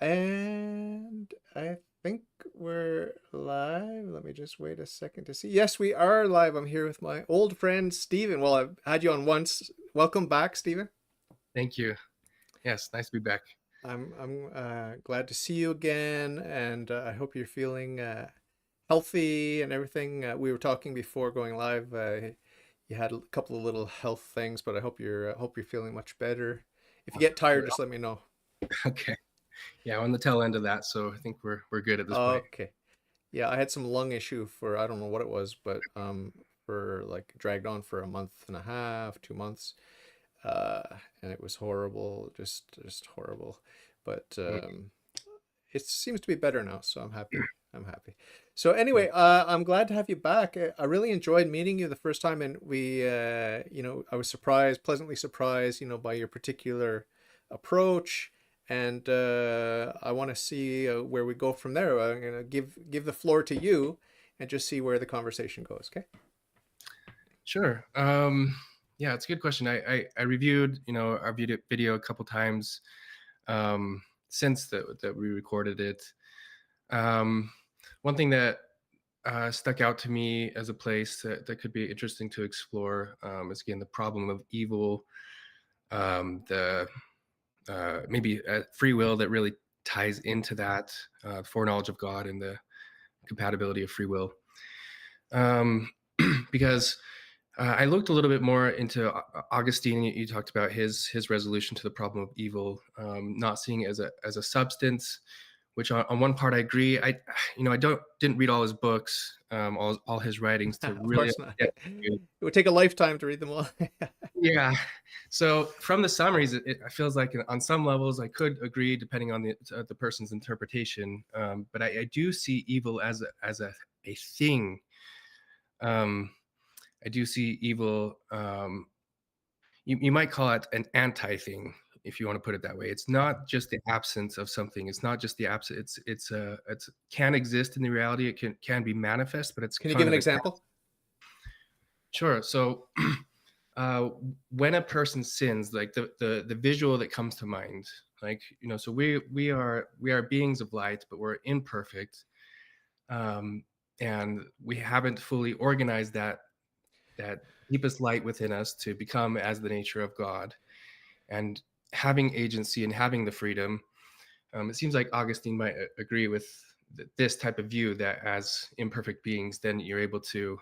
And I think we're live. Let me just wait a second to see. Yes, we are live. I'm here with my old friend Stephen. Well, I've had you on once. Welcome back, Stephen. Thank you. Yes, nice to be back. I'm glad to see you again, and I hope you're feeling healthy and everything. We were talking before going live. You had a couple of little health things, but I hope you're feeling much better. If you get tired, We're just let me know. okay. Yeah, on the tail end of that, so I think we're good at this point. Okay. Yeah, I had some lung issue for I don't know what it was, but for like dragged on for a month and a half, 2 months, and it was horrible, just horrible. But Mm, it seems to be better now, so I'm happy. I'm happy. So yeah. anyway, I'm glad to have you back. I really enjoyed meeting you the first time, and I was surprised, pleasantly surprised, by your particular approach. And I want to see where we go from there. I'm gonna give the floor to you, and just see where the conversation goes. Okay. Sure. Yeah, it's a good question. I reviewed, our video a couple times since that we recorded it. Um, One thing that stuck out to me as a place that could be interesting to explore is again the problem of evil, the maybe free will that really ties into that foreknowledge of God and the compatibility of free will. Um, because I looked a little bit more into Augustine. You talked about his resolution to the problem of evil, not seeing it as a substance. Which on one part I agree. I didn't read all his books, all his writings to Of really course not. understand. It would take a lifetime to read them all. Yeah. So from the summaries, it feels like on some levels I could agree, depending on the person's interpretation. But I do see evil as a thing. Um, I do see evil. You might call it an anti-thing if you want to put it that way. It's not just the absence of something. It's not just the absence. It's can exist in the reality. It can be manifest, but it's Can you give kind an of a example? sure. So uh, when a person sins, like the visual that comes to mind, like so we are beings of light, but we're imperfect, um, and we haven't fully organized that deepest light within us to become as the nature of God, and having agency and having the freedom. It seems like Augustine might agree with this type of view that as imperfect beings, then you're able to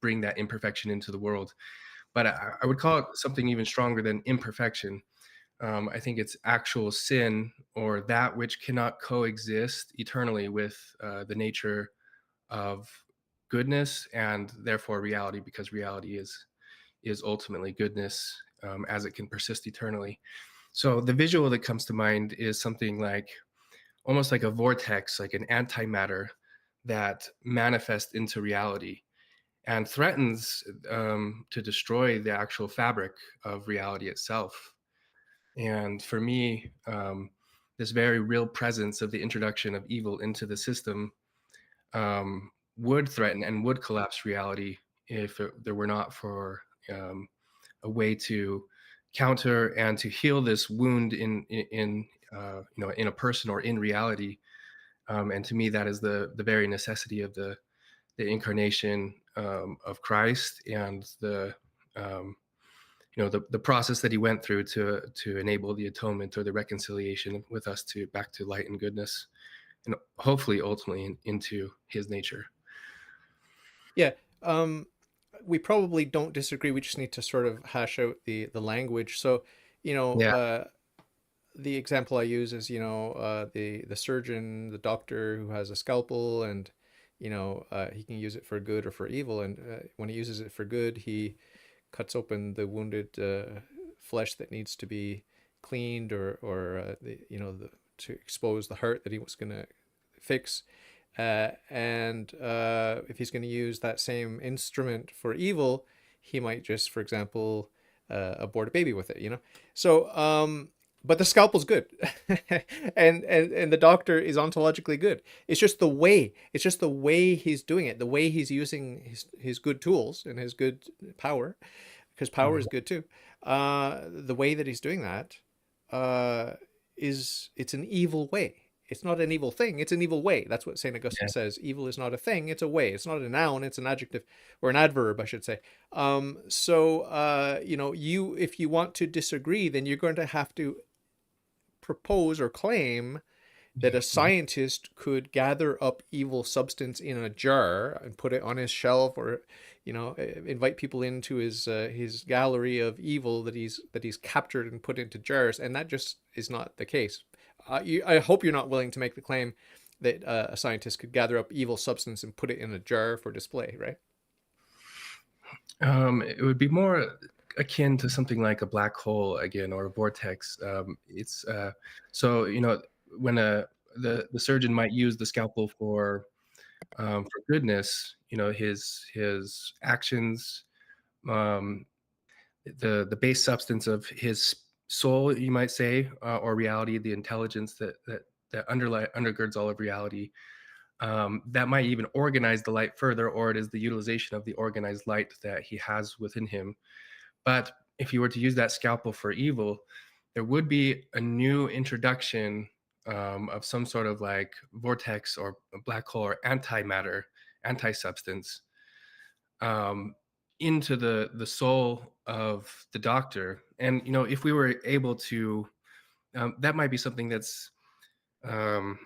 bring that imperfection into the world, but I would call it something even stronger than imperfection. I think it's actual sin, or that which cannot coexist eternally with the nature of goodness and therefore reality, because reality is ultimately goodness, as it can persist eternally. So the visual that comes to mind is something like almost like a vortex, like an antimatter that manifests into reality and threatens to destroy the actual fabric of reality itself. And for me, this very real presence of the introduction of evil into the system would threaten and would collapse reality if there were not for a way to counter and to heal this wound in a person or in reality. And to me, that is the very necessity of the incarnation of Christ, and um, the process that he went through to enable the atonement or the reconciliation with us to back to light and goodness, and hopefully ultimately into his nature. Yeah. Um, we probably don't disagree. We just need to sort of hash out the language. So, you know, Yeah. uh, the example I use is, the surgeon, the doctor who has a scalpel, and he can use it for good or for evil. And when he uses it for good, he cuts open the wounded flesh that needs to be cleaned, or to expose the heart that he was going to fix. And if he's going to use that same instrument for evil, he might just, for example, abort a baby with it. But the scalpel's good, and the doctor is ontologically good. It's just the way he's doing it, the way he's using his good tools and his good power, because power is Mhm. good too. The way that he's doing that, uh, it's an evil way. it's not an evil thing, it's an evil way. That's what St. Augustine Yeah. says. Evil is not a thing, it's a way. It's not a noun, it's an adjective, or an adverb, I should say. You know, you, if you want to disagree, then you're going to have to propose or claim that a Mhm. scientist could gather up evil substance in a jar and put it on his shelf, or you know, invite people into his gallery of evil that he's captured and put into jars, and that just is not the case. I hope you're not willing to make the claim that a scientist could gather up evil substance and put it in a jar for display, right? It would be more akin to something like a black hole again, or a vortex. It's so you know when the surgeon might use the scalpel for goodness, you know, his actions, um, the base substance of his soul, you might say, or reality, the intelligence that undergirds all of reality. That might even organize the light further, or it is the utilization of the organized light that he has within him. But if you were to use that scalpel for evil, there would be a new introduction of some sort of like vortex or a black hole or antimatter, anti substance um, into the soul of the doctor. And you know, if we were able to, that might be something that's. Um,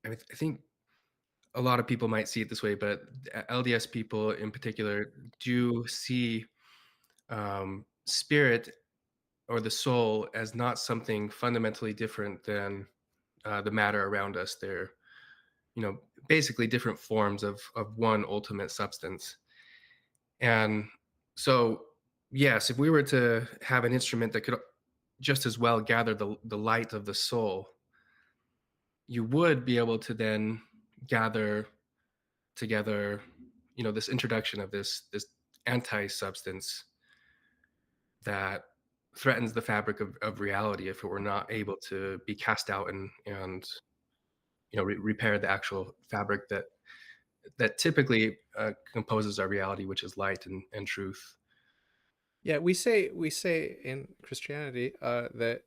I think a lot of people might see it this way, but LDS people in particular do see spirit or the soul as not something fundamentally different than the matter around us. They're, you know, basically different forms of one ultimate substance. And so, yes, if we were to have an instrument that could just as well gather the light of the soul, you would be able to then gather together, you know, this introduction of this anti substance that threatens the fabric of reality if it were not able to be cast out and you know repair the actual fabric that typically composes our reality, which is light and truth. Yeah, we say in Christianity that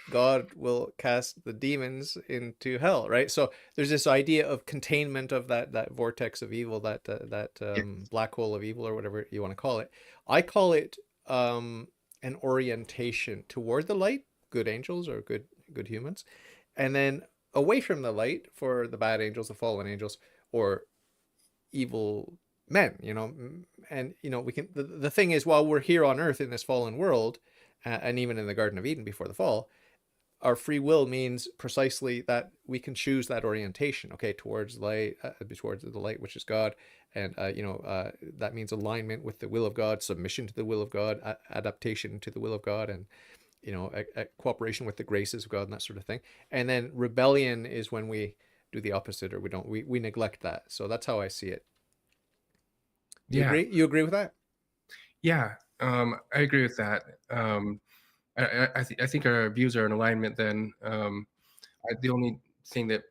God will cast the demons into hell, right? So there's this idea of containment of that vortex of evil, Yeah. black hole of evil, or whatever you want to call it. I call it an orientation toward the light, good angels or good humans, and then away from the light for the bad angels, the fallen angels, or evil men. You know, and you know we can. The thing is, while we're here on Earth in this fallen world, and even in the Garden of Eden before the fall, our free will means precisely that we can choose that orientation, okay, towards light, towards the light, which is God. And that means alignment with the will of God, submission to the will of God, adaptation to the will of God, and you know, cooperation with the graces of God, and that sort of thing. And then rebellion is when we do the opposite, or we neglect that. So that's how I see it. Do you Yeah. agree? You agree with that? Yeah. I agree with that. I think our views are in alignment then. The only thing that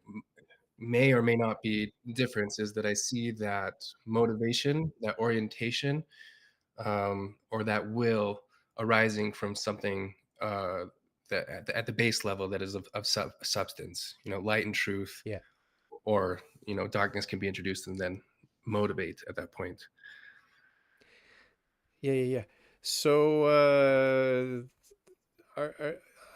may or may not be difference is that I see that motivation, that orientation, or that will arising from something that at the base level that is of substance, you know, light and truth, Yeah. or you know, darkness can be introduced and then motivate at that point. Yeah, yeah, yeah. So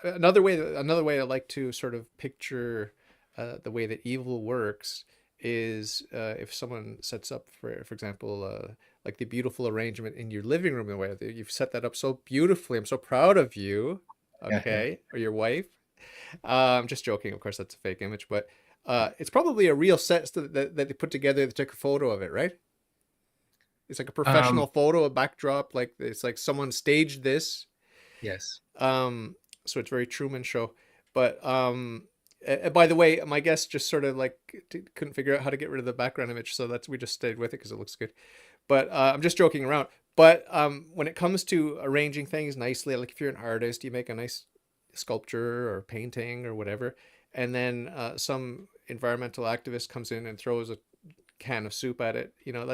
another way I like to sort of picture the way that evil works is if someone sets up, for example, like the beautiful arrangement in your living room, the way that you've set that up so beautifully. I'm so proud of you. Yeah, yeah. Okay, or your wife. I'm just joking. Of course, that's a fake image, but it's probably a real set that they put together. They took a photo of it, right? It's like a Um, professional photo, a backdrop. Like it's like someone staged this. yes. Um, so it's very Truman Show. But by the way, my guest just sort of like couldn't figure out how to get rid of the background image, so that's we just stayed with it because it looks good. But I'm just joking around. But when it comes to arranging things nicely, like if you're an artist, you make a nice sculpture or painting or whatever, and then some environmental activist comes in and throws a can of soup at it. You know,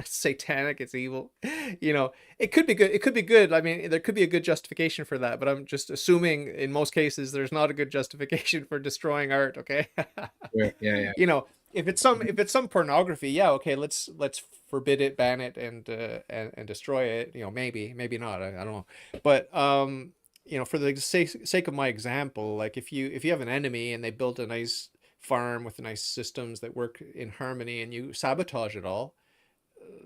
satanic, it's evil. You know, it could be good. It could be good. I mean, there could be a good justification for that, but I'm just assuming in most cases there's not a good justification for destroying art, okay? Yeah, yeah, yeah. You know, if it's some pornography, yeah, okay, let's forbid it, ban it, and destroy it. You know, maybe not. I don't know, but you know, for the sake of my example, like if you have an enemy and they built a nice farm with nice systems that work in harmony and you sabotage it all,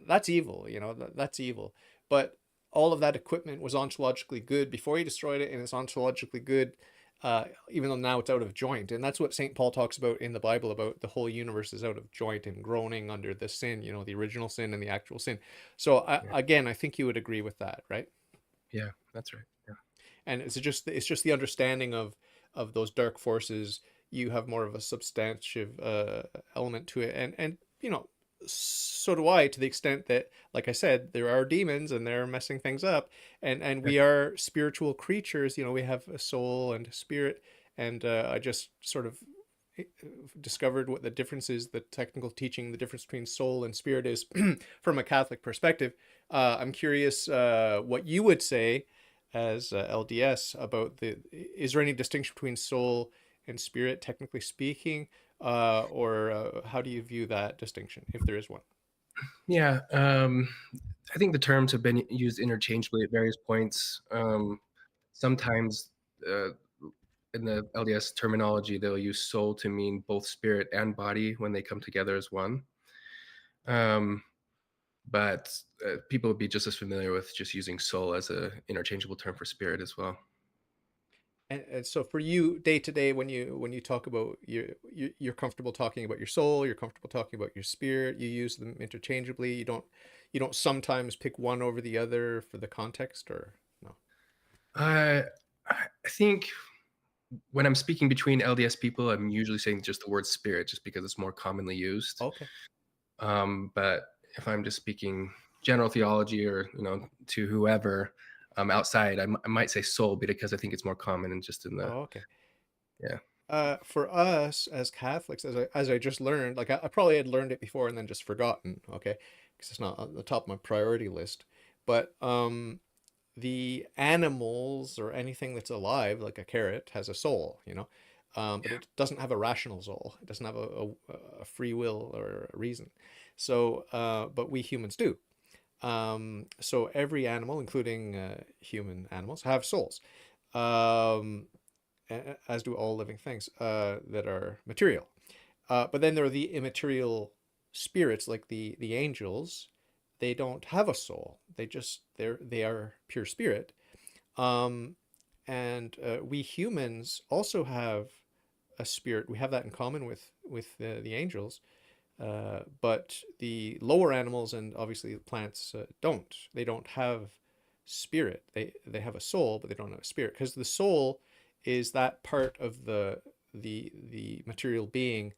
that's evil. You know, that's evil. But all of that equipment was ontologically good before he destroyed it, and it's ontologically good even though now it's out of joint. And that's what St. Paul talks about in the Bible, about the whole universe is out of joint and groaning under the sin, you know, the original sin and the actual sin. So Yeah, again, I think you would agree with that, right? yeah, that's right. Yeah. And it's just the understanding of those dark forces. You have more of a substantive element to it, and you know, so do I, to the extent that, like I said, there are demons and they're messing things up, and Yeah. we are spiritual creatures. You know, we have a soul and a spirit, and I just sort of discovered what the difference is, the technical teaching, the difference between soul and spirit is from a Catholic perspective. I'm curious what you would say as LDS about is there any distinction between soul and spirit, technically speaking, or how do you view that distinction, if there is one? Yeah, I think the terms have been used interchangeably at various points. Sometimes, uh, in the LDS terminology, they'll use soul to mean both spirit and body when they come together as one. Um, but people would be just as familiar with just using soul as a interchangeable term for spirit as well. And so for you, day to day, when you talk about you're comfortable talking about your soul, you're comfortable talking about your spirit, you use them interchangeably. You don't sometimes pick one over the other for the context, or no? I I think when I'm speaking between LDS people, I'm usually saying just the word spirit, just because it's more commonly used. Okay. But if I'm just speaking general theology, or to whoever outside, I might say soul, because I think it's more common and just in the Oh, okay. yeah. For us as Catholics, as I just learned, like I probably had learned it before and then just forgotten, okay, because it's not on the top of my priority list. But the animals or anything that's alive, like a carrot, has a soul, you know, but it doesn't have a rational soul. It doesn't have a free will or a reason. So, but we humans do. So every animal, including human animals, have souls. Um, as do all living things that are material. But then there are the immaterial spirits, like the angels. They don't have a soul. They are pure spirit. Um, and we humans also have a spirit. We have that in common with the angels. But the lower animals and obviously plants don't. They don't have spirit. They have a soul, but they don't have a spirit, because the soul is that part of the material being,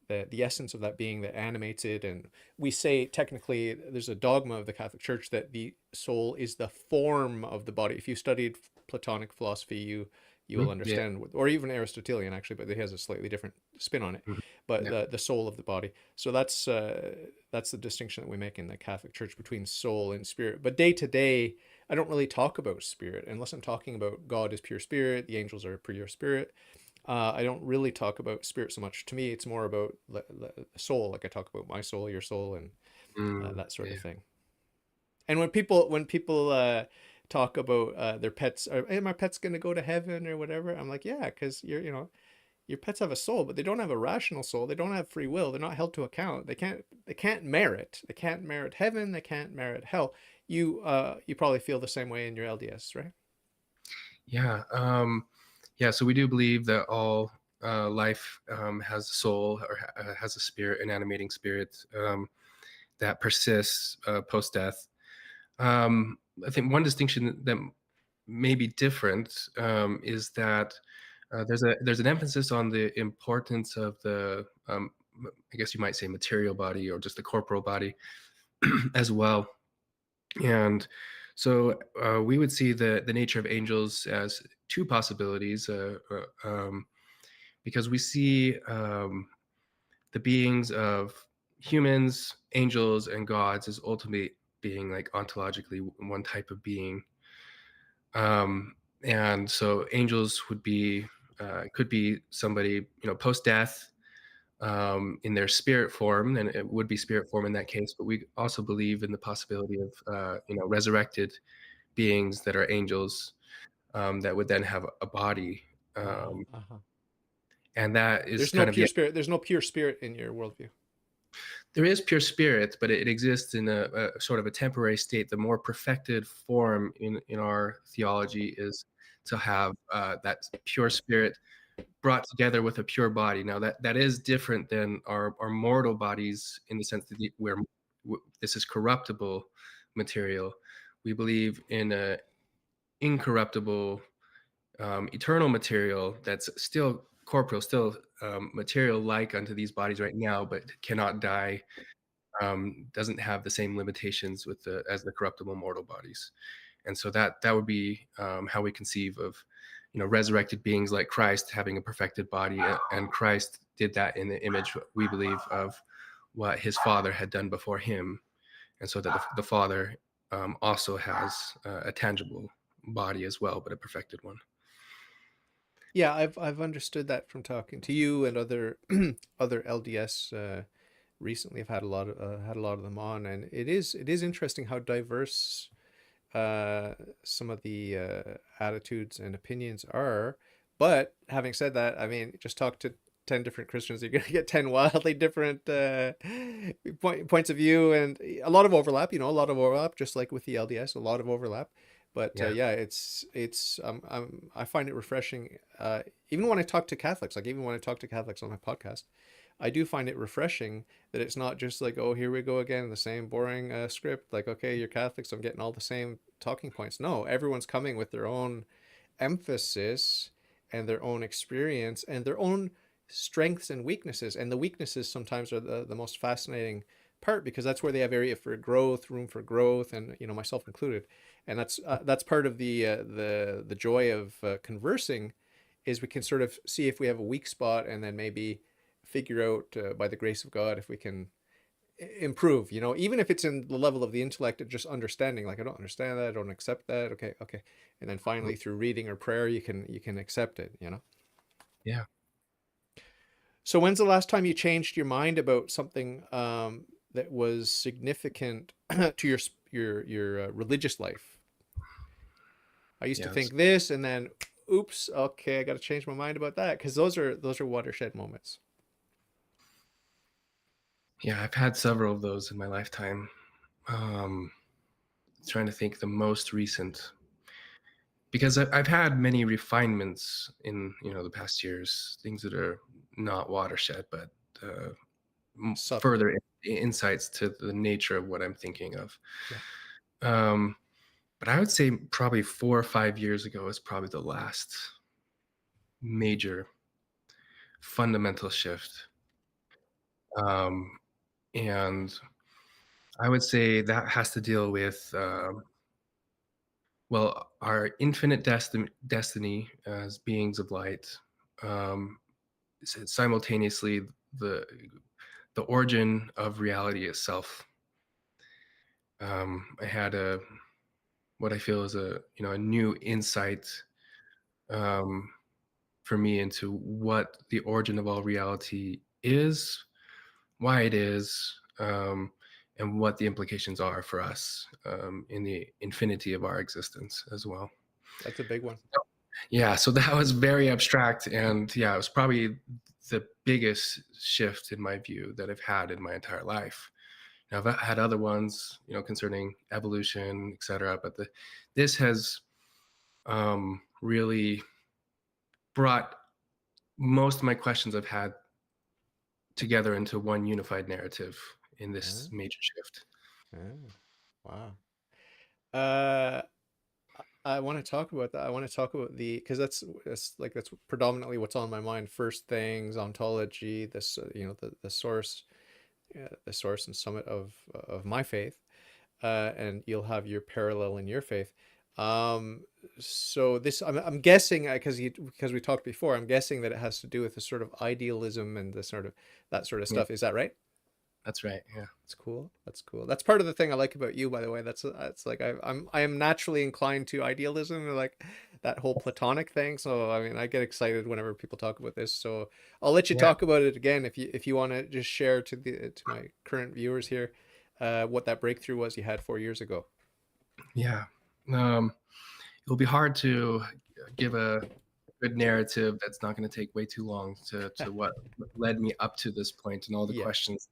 the essence of that being that animates it. And we say technically there's a dogma of the Catholic Church that the soul is the form of the body. If you studied Platonic philosophy, you will Mhm. Yeah. understand, or even Aristotelian actually, but it has a slightly different spin on it. Mhm. But Yeah. the soul of the body. So that's the distinction that we make in the Catholic Church between soul and spirit. But day to day, I don't really talk about spirit unless I'm talking about God is pure spirit, the angels are pure spirit. I don't really talk about spirit so much. To me, it's more about soul. Like I talk about my soul, your soul, and that sort of Yeah. thing. And when people talk about their pets, or hey, my pet's gonna go to heaven or whatever, I'm like, yeah, because you know, your pets have a soul, but they don't have a rational soul. They don't have free will. They're not held to account. They can't merit. They can't merit heaven. They can't merit hell. You probably feel the same way in your LDS, right? Yeah. Yeah. So we do believe that all life has a soul, or has a spirit, an animating spirit, that persists post death. I think one distinction that may be different is that there's an emphasis on the importance of the I guess you might say material body, or just the corporal body as well. And so we would see the nature of angels as two possibilities, because we see the beings of humans, angels, and gods as ultimate being, like ontologically one type of being. Um, and so angels would be could be somebody, post death, in their spirit form, and it would be spirit form in that case. But we also believe in the possibility of resurrected beings that are angels, that would then have a body, Uh-huh. and that is There's no kind of pure spirit. There's no pure spirit in your worldview. there is pure spirit, but it exists in a sort of a temporary state. The more perfected form in our theology is to have that pure spirit brought together with a pure body. Now that is different than our mortal bodies in the sense that this is corruptible material. We believe in a incorruptible, eternal material that's still corporeal, still material like unto these bodies right now, but cannot die, doesn't have the same limitations with the as the corruptible mortal bodies. And so that would be how we conceive of resurrected beings like Christ having a perfected body, and Christ did that in the image, we believe, of what his Father had done before him, and so that the Father also has a tangible body as well, but a perfected one. Yeah, I've understood that from talking to you and other other LDS recently. I've had a lot of them on, and it is interesting how diverse uh, some of the attitudes and opinions are. But having said that, I mean, just talk to 10 different Christians, you're going to get 10 wildly different points of view, and a lot of overlap, a lot of overlap, just like with the LDS, a lot of overlap. But Yeah. yeah, I find it refreshing. Even when I talk to Catholics, like even when I talk to Catholics on my podcast, I do find it refreshing that it's not just like, oh, here we go again, the same boring script. Like, okay, you're Catholics, I'm getting all the same talking points. No, everyone's coming with their own emphasis and their own experience and their own strengths and weaknesses. And the weaknesses sometimes are the most fascinating part, because that's where they have area for growth, room for growth, and myself included. And that's part of the joy of conversing, is we can sort of see if we have a weak spot, and then maybe figure out by the grace of God if we can improve, even if it's in the level of the intellect of just understanding, like I don't understand that, I don't accept that, okay, okay, and then Mm. finally through reading or prayer you can accept it. Yeah. So when's the last time you changed your mind about something that was significant to your religious life? I used to Yeah. think this, and then oops, okay, I got to change my mind about that, because those are watershed moments. Yeah, I've had several of those in my lifetime. Um, Trying to think the most recent, because I've had many refinements in the past years, things that are not watershed, but uh, Subtle. further insights to the nature of what I'm thinking of. Yeah. Um, but I would say probably 4 or 5 years ago is probably the last major fundamental shift. Um, and I would say that has to deal with, well, our infinite destiny as beings of light, um, simultaneously the the origin of reality itself. I had a what I feel is a new insight, um, for me into what the origin of all reality is, why it is, and what the implications are for us, in the infinity of our existence as well. That's a big one. Yeah, so that was very abstract, and yeah, it was probably the biggest shift in my view that I've had in my entire life. Now, I've had other ones, concerning evolution, etc., but this has really brought most of my questions I've had together into one unified narrative in this Ah, major shift. ah, wow. uh I want to talk about that. I want to talk about because that's predominantly what's on my mind. First things, ontology, this the source and summit of my faith, and you'll have your parallel in your faith. Um, so this, I'm guessing, because we talked before, I'm guessing that it has to do with the sort of idealism and the sort of that sort of Yeah. stuff. Is that right? That's right. Yeah. That's cool. That's cool. That's part of the thing I like about you, by the way. That's like I am naturally inclined to idealism, or like that whole Platonic thing. So I mean, I get excited whenever people talk about this. So I'll let you Yeah. talk about it again if you want to just share to my current viewers here, what that breakthrough was you had 4 years ago. Yeah. Um, it'll be hard to give a good narrative that's not going to take way too long to what led me up to this point and all the Yeah. questions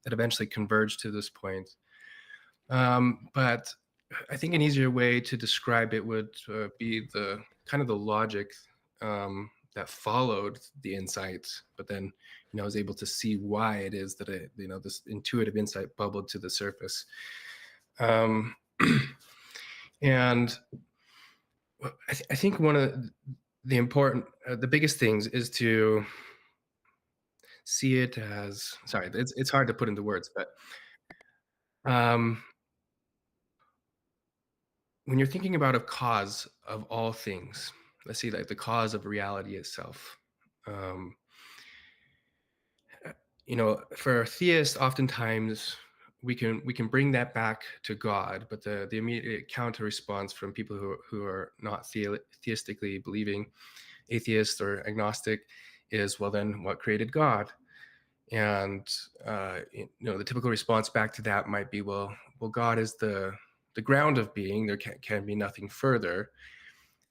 that eventually converged to this point. But I think an easier way to describe it would be the kind of the logic that followed the insight, but then I was able to see why it is that this intuitive insight bubbled to the surface. Um, and I think one of the biggest things is to see it as, sorry, it's hard to put into words, but um, when you're thinking about a cause of all things, let's see, like the cause of reality itself. Um, for theists, oftentimes we can bring that back to God, but the immediate counter response from people who are not theistically believing, atheist or agnostic, is, well, then what created God? And the typical response back to that might be, well, God is the ground of being. There can be nothing further.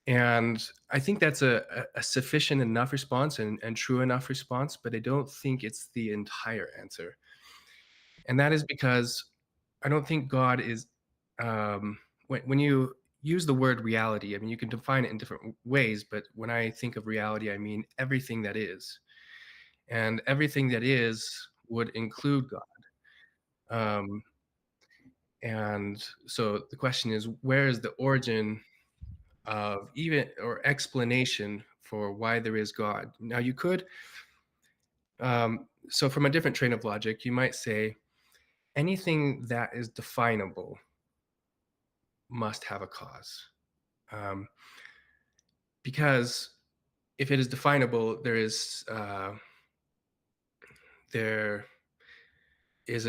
And I think that's a sufficient enough response and true enough response, but I don't think it's the entire answer. And that is because I don't think God is, when you use the word reality, I mean, you can define it in different ways, but when I think of reality, I mean everything that is. And everything that is would include God. Um, and so the question is, where is the origin of even or explanation for why there is God? Now, you could, so from a different train of logic, you might say anything that is definable must have a cause. Um, because if it is definable, there is a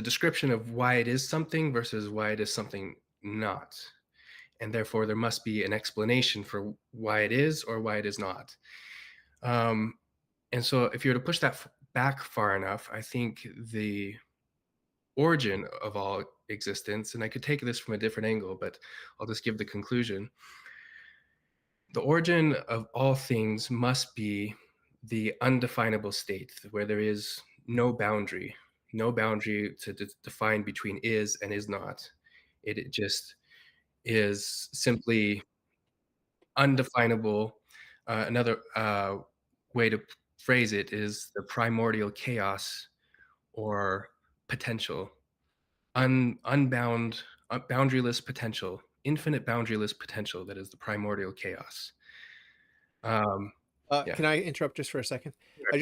description of why it is something versus why it is something not. And therefore, there must be an explanation for why it is or why it is not. Um, and so, if you were to push that back far enough, I think the origin of all existence, and I could take this from a different angle, but I'll just give the conclusion. The origin of all things must be the undefinable state where there is no boundary to define between is and is not. It just is simply undefinable. Another way to phrase it is the primordial chaos or potential, unbound, boundaryless potential, infinite boundaryless potential that is the primordial chaos. Um, yeah, Can I interrupt just for a second? sure. Yeah,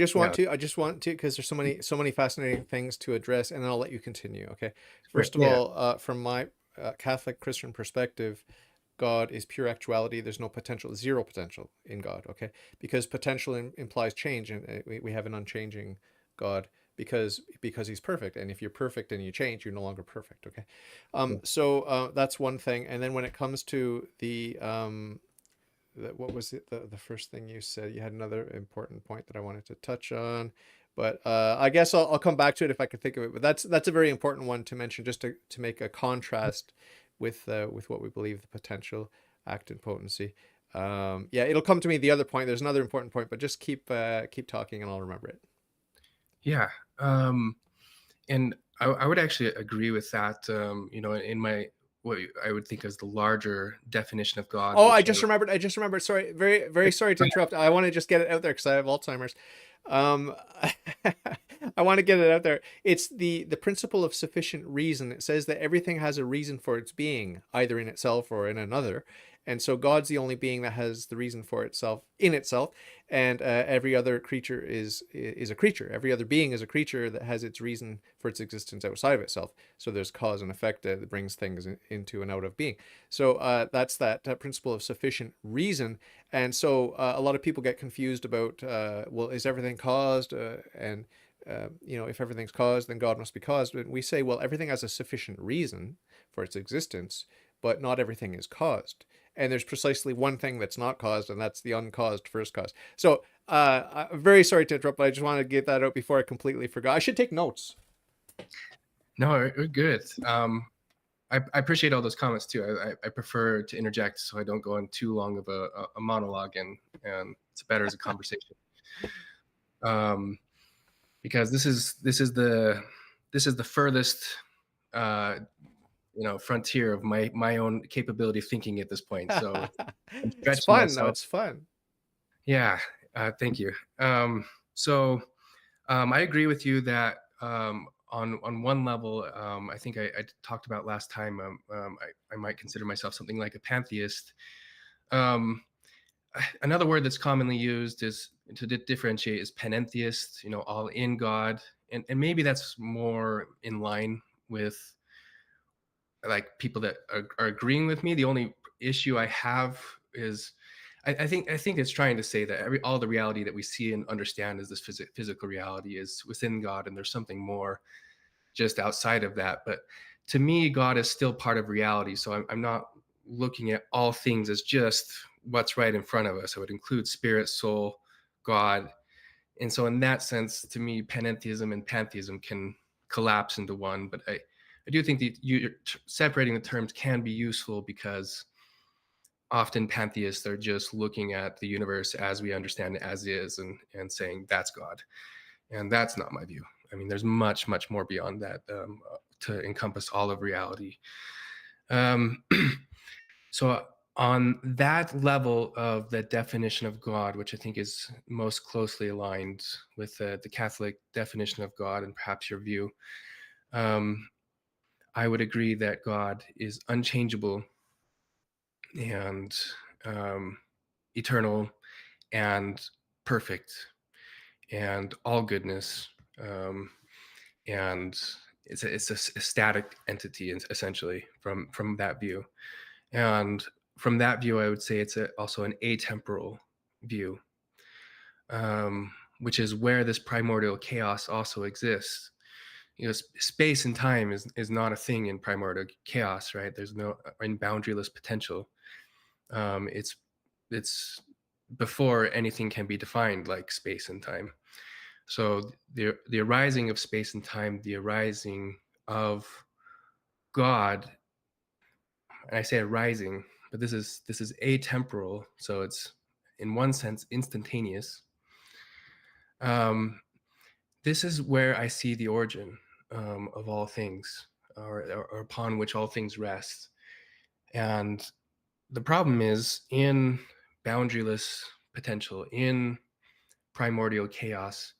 I just want to, because there's so many fascinating things to address, and then I'll let you continue. Okay. right, First of yeah, all, from my Catholic Christian perspective, God is pure actuality. There's no potential, zero potential in God. Okay, because potential implies change, and we have an unchanging God because He's perfect. And if you're perfect and you change, you're no longer perfect. Okay, yeah, so that's one thing. And then when it comes to what was it, the first thing you said? You had another important point that I wanted to touch on, but I guess I'll come back to it if I can think of it. But that's a very important one to mention, just to make a contrast with what we believe the potential, act, and potency. Yeah, it'll come to me. The other point, there's another important point, but just keep talking and I'll remember it. yeah. Um, and I would actually agree with that. In my what I would think as the larger definition of God, Oh, which I I just remembered. Sorry, very sorry to interrupt. I want to just get it out there because I have Alzheimer's. Um, I want to get it out there. It's the principle of sufficient reason. It says that everything has a reason for its being, either in itself or in another. And so God's the only being that has the reason for itself in itself, and every other creature is a creature. Every other being is a creature that has its reason for its existence outside of itself. So there's cause and effect that brings things into and out of being. So that's that principle of sufficient reason. And so a lot of people get confused about, well, is everything caused? And if everything's caused, then God must be caused. But we say, well, everything has a sufficient reason for its existence, but not everything is caused. And there's precisely one thing that's not caused, and that's the uncaused first cause. So I'm very sorry to interrupt, but I just wanted to get that out before I completely forgot. I should take notes. No, we're good. I appreciate all those comments too. I prefer to interject so I don't go on too long of a monologue, and it's better as a conversation. Um, because this is the furthest uh, frontier of my own capability of thinking at this point. So I'm It's stretching fun. No, myself. it's fun. Yeah, thank you. So I agree with you that on one level, I think I talked about last time. I might consider myself something like a pantheist. Um, Another word that's commonly used is to differentiate is panentheist. All in God, and maybe that's more in line with like people that are agreeing with me. The only issue I have is I think it's trying to say that all the reality that we see and understand as this physical reality is within God, and there's something more just outside of that. But to me, God is still part of reality. So I'm not looking at all things as just what's right in front of us. I would include spirit, soul, God. And so in that sense, to me, panentheism and pantheism can collapse into one. But I do think that separating the terms can be useful because often pantheists are just looking at the universe as we understand it as is, and saying that's God. And that's not my view. I mean, there's much, much more beyond that, to encompass all of reality. Um, so, on that level of the definition of God, which I think is most closely aligned with the Catholic definition of God and perhaps your view, um, I would agree that God is unchangeable and um, eternal and perfect and all goodness. Um, and it's a static entity essentially from that view. And from that view, I would say it's also an atemporal view, which is where this primordial chaos also exists. Space and time is not a thing in primordial chaos, right? There's no in boundaryless potential. It's before anything can be defined like space and time. So the arising of space and time, the arising of God, and I say arising, but this is atemporal, so it's in one sense instantaneous. Um, this is where I see the origin of all things, or upon which all things rest. And the problem is in boundaryless potential, in primordial chaos,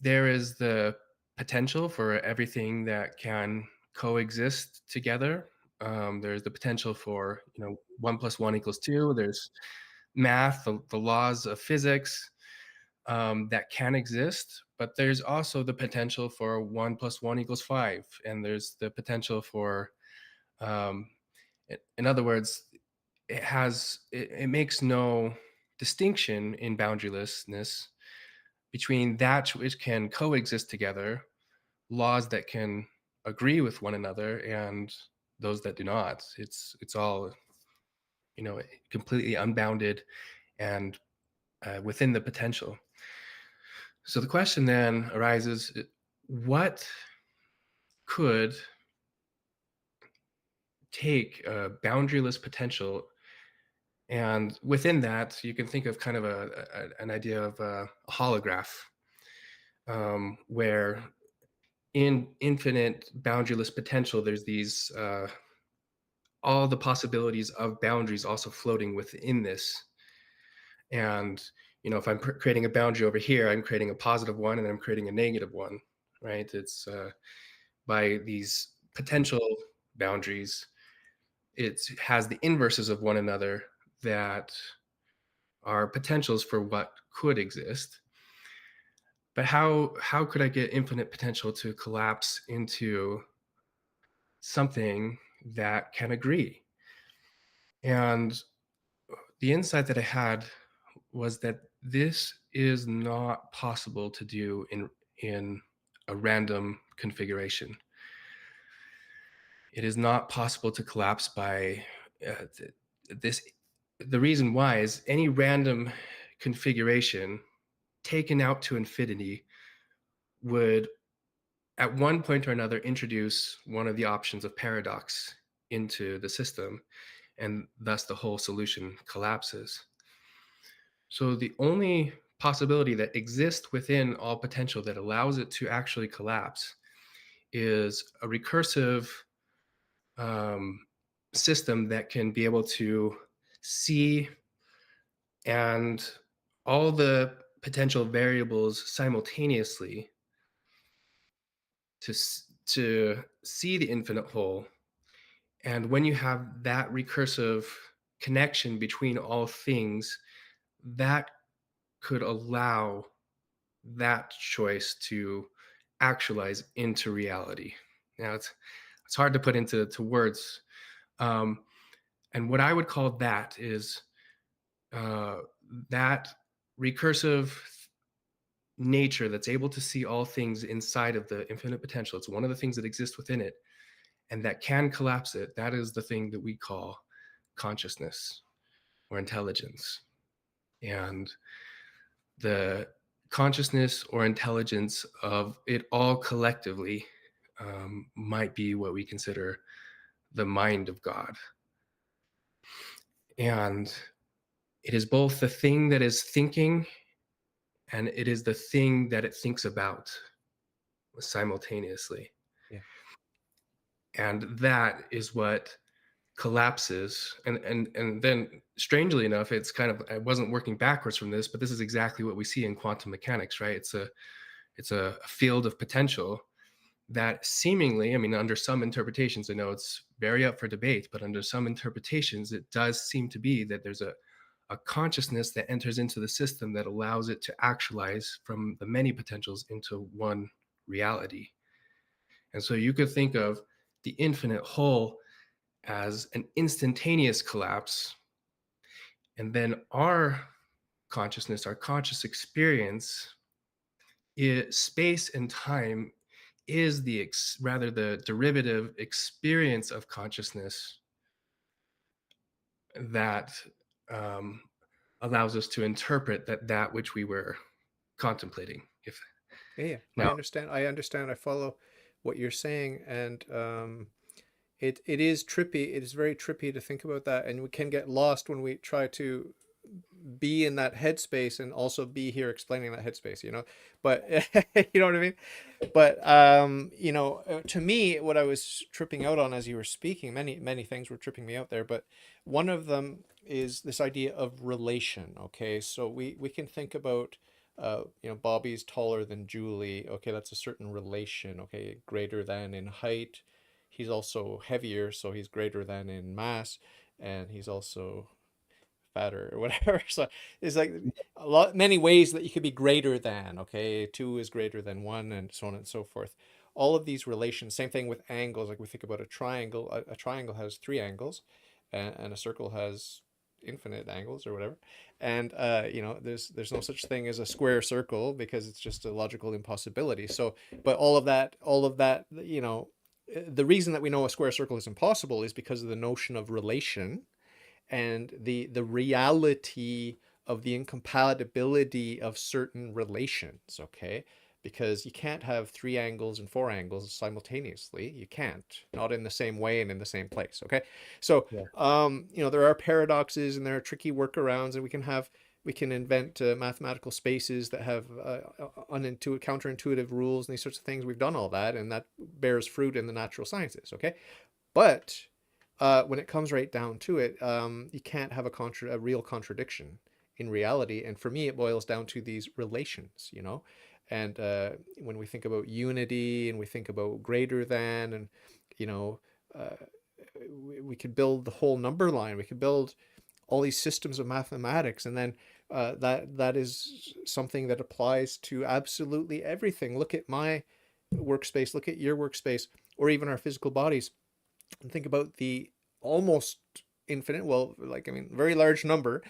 there is the potential for everything that can coexist together. There's the potential for 1 + 1 = 2. There's math, the laws of physics that can exist, but there's also the potential for 1 + 1 = 5, and there's the potential for, um, in other words, it makes no distinction in boundarylessness between that which can coexist together, laws that can agree with one another, and those that do not. It's all completely unbounded and within the potential. So the question then arises: what could take a boundaryless potential, and within that, you can think of kind of an idea of a holograph, where in infinite boundaryless potential, there's these all the possibilities of boundaries also floating within this. And if I'm creating a boundary over here, I'm creating a positive one, and I'm creating a negative one, right? It's by these potential boundaries, it has the inverses of one another that are potentials for what could exist. But how could I get infinite potential to collapse into something that can agree? And the insight that I had was that this is not possible to do in a random configuration. It is not possible to collapse by this. The reason why is any random configuration taken out to infinity would at one point or another introduce one of the options of paradox into the system, and thus the whole solution collapses. So the only possibility that exists within all potential that allows it to actually collapse is a recursive um, system that can be able to see and all the potential variables simultaneously to see the infinite whole. And when you have that recursive connection between all things, that could allow that choice to actualize into reality. Now it's hard to put into to words, um, and what I would call that is uh, that recursive nature that's able to see all things inside of the infinite potential. It's one of the things that exists within it, and that can collapse it. That is the thing that we call consciousness or intelligence, and the consciousness or intelligence of it all collectively might be what we consider the mind of God. And it is both the thing that is thinking and it is the thing that it thinks about simultaneously. Yeah. And that is what collapses. And then strangely enough, it's kind of, I wasn't working backwards from this, but this is exactly what we see in quantum mechanics, right? It's a field of potential that seemingly, I mean, under some interpretations, I know it's very up for debate, but under some interpretations, it does seem to be that there's a consciousness that enters into the system that allows it to actualize from the many potentials into one reality. And so you could think of the infinite whole as an instantaneous collapse. And then our consciousness, our conscious experience, space and time is rather the derivative experience of consciousness that um, allows us to interpret that which we were contemplating. If Yeah, yeah. I now, understand. I understand. I follow what you're saying, and it is trippy. It is very trippy to think about that, and we can get lost when we try to be in that headspace and also be here explaining that headspace, you know. But you know what I mean. But to me, what I was tripping out on as you were speaking, many things were tripping me out there, but one of them is this idea of relation. Okay, so we can think about Bobby's taller than Julie. Okay, that's a certain relation. Okay, greater than in height. He's also heavier, so he's greater than in mass, and he's also fatter or whatever. So it's like many ways that you could be greater than. Okay, two is greater than one, and so on and so forth. All of these relations. Same thing with angles. Like we think about a triangle. A triangle has three angles, and a circle has infinite angles or whatever. And there's no such thing as a square circle because it's just a logical impossibility. So, but all of that, the reason that we know a square circle is impossible is because of the notion of relation and the reality of the incompatibility of certain relations. Okay, because you can't have three angles and four angles simultaneously. You can't, not in the same way and in the same place. Okay, so yeah, there are paradoxes and there are tricky workarounds, and we can invent mathematical spaces that have counterintuitive rules and these sorts of things. We've done all that, and that bears fruit in the natural sciences. Okay, but when it comes right down to it, you can't have a real contradiction in reality. And for me, it boils down to these relations, you know. And when we think about unity and we think about greater than, and you know, uh, we could build the whole number line. We could build all these systems of mathematics, and then that is something that applies to absolutely everything. Look at my workspace. Look at your workspace, or even our physical bodies, and think about the almost infinite, well, like, I mean, very large number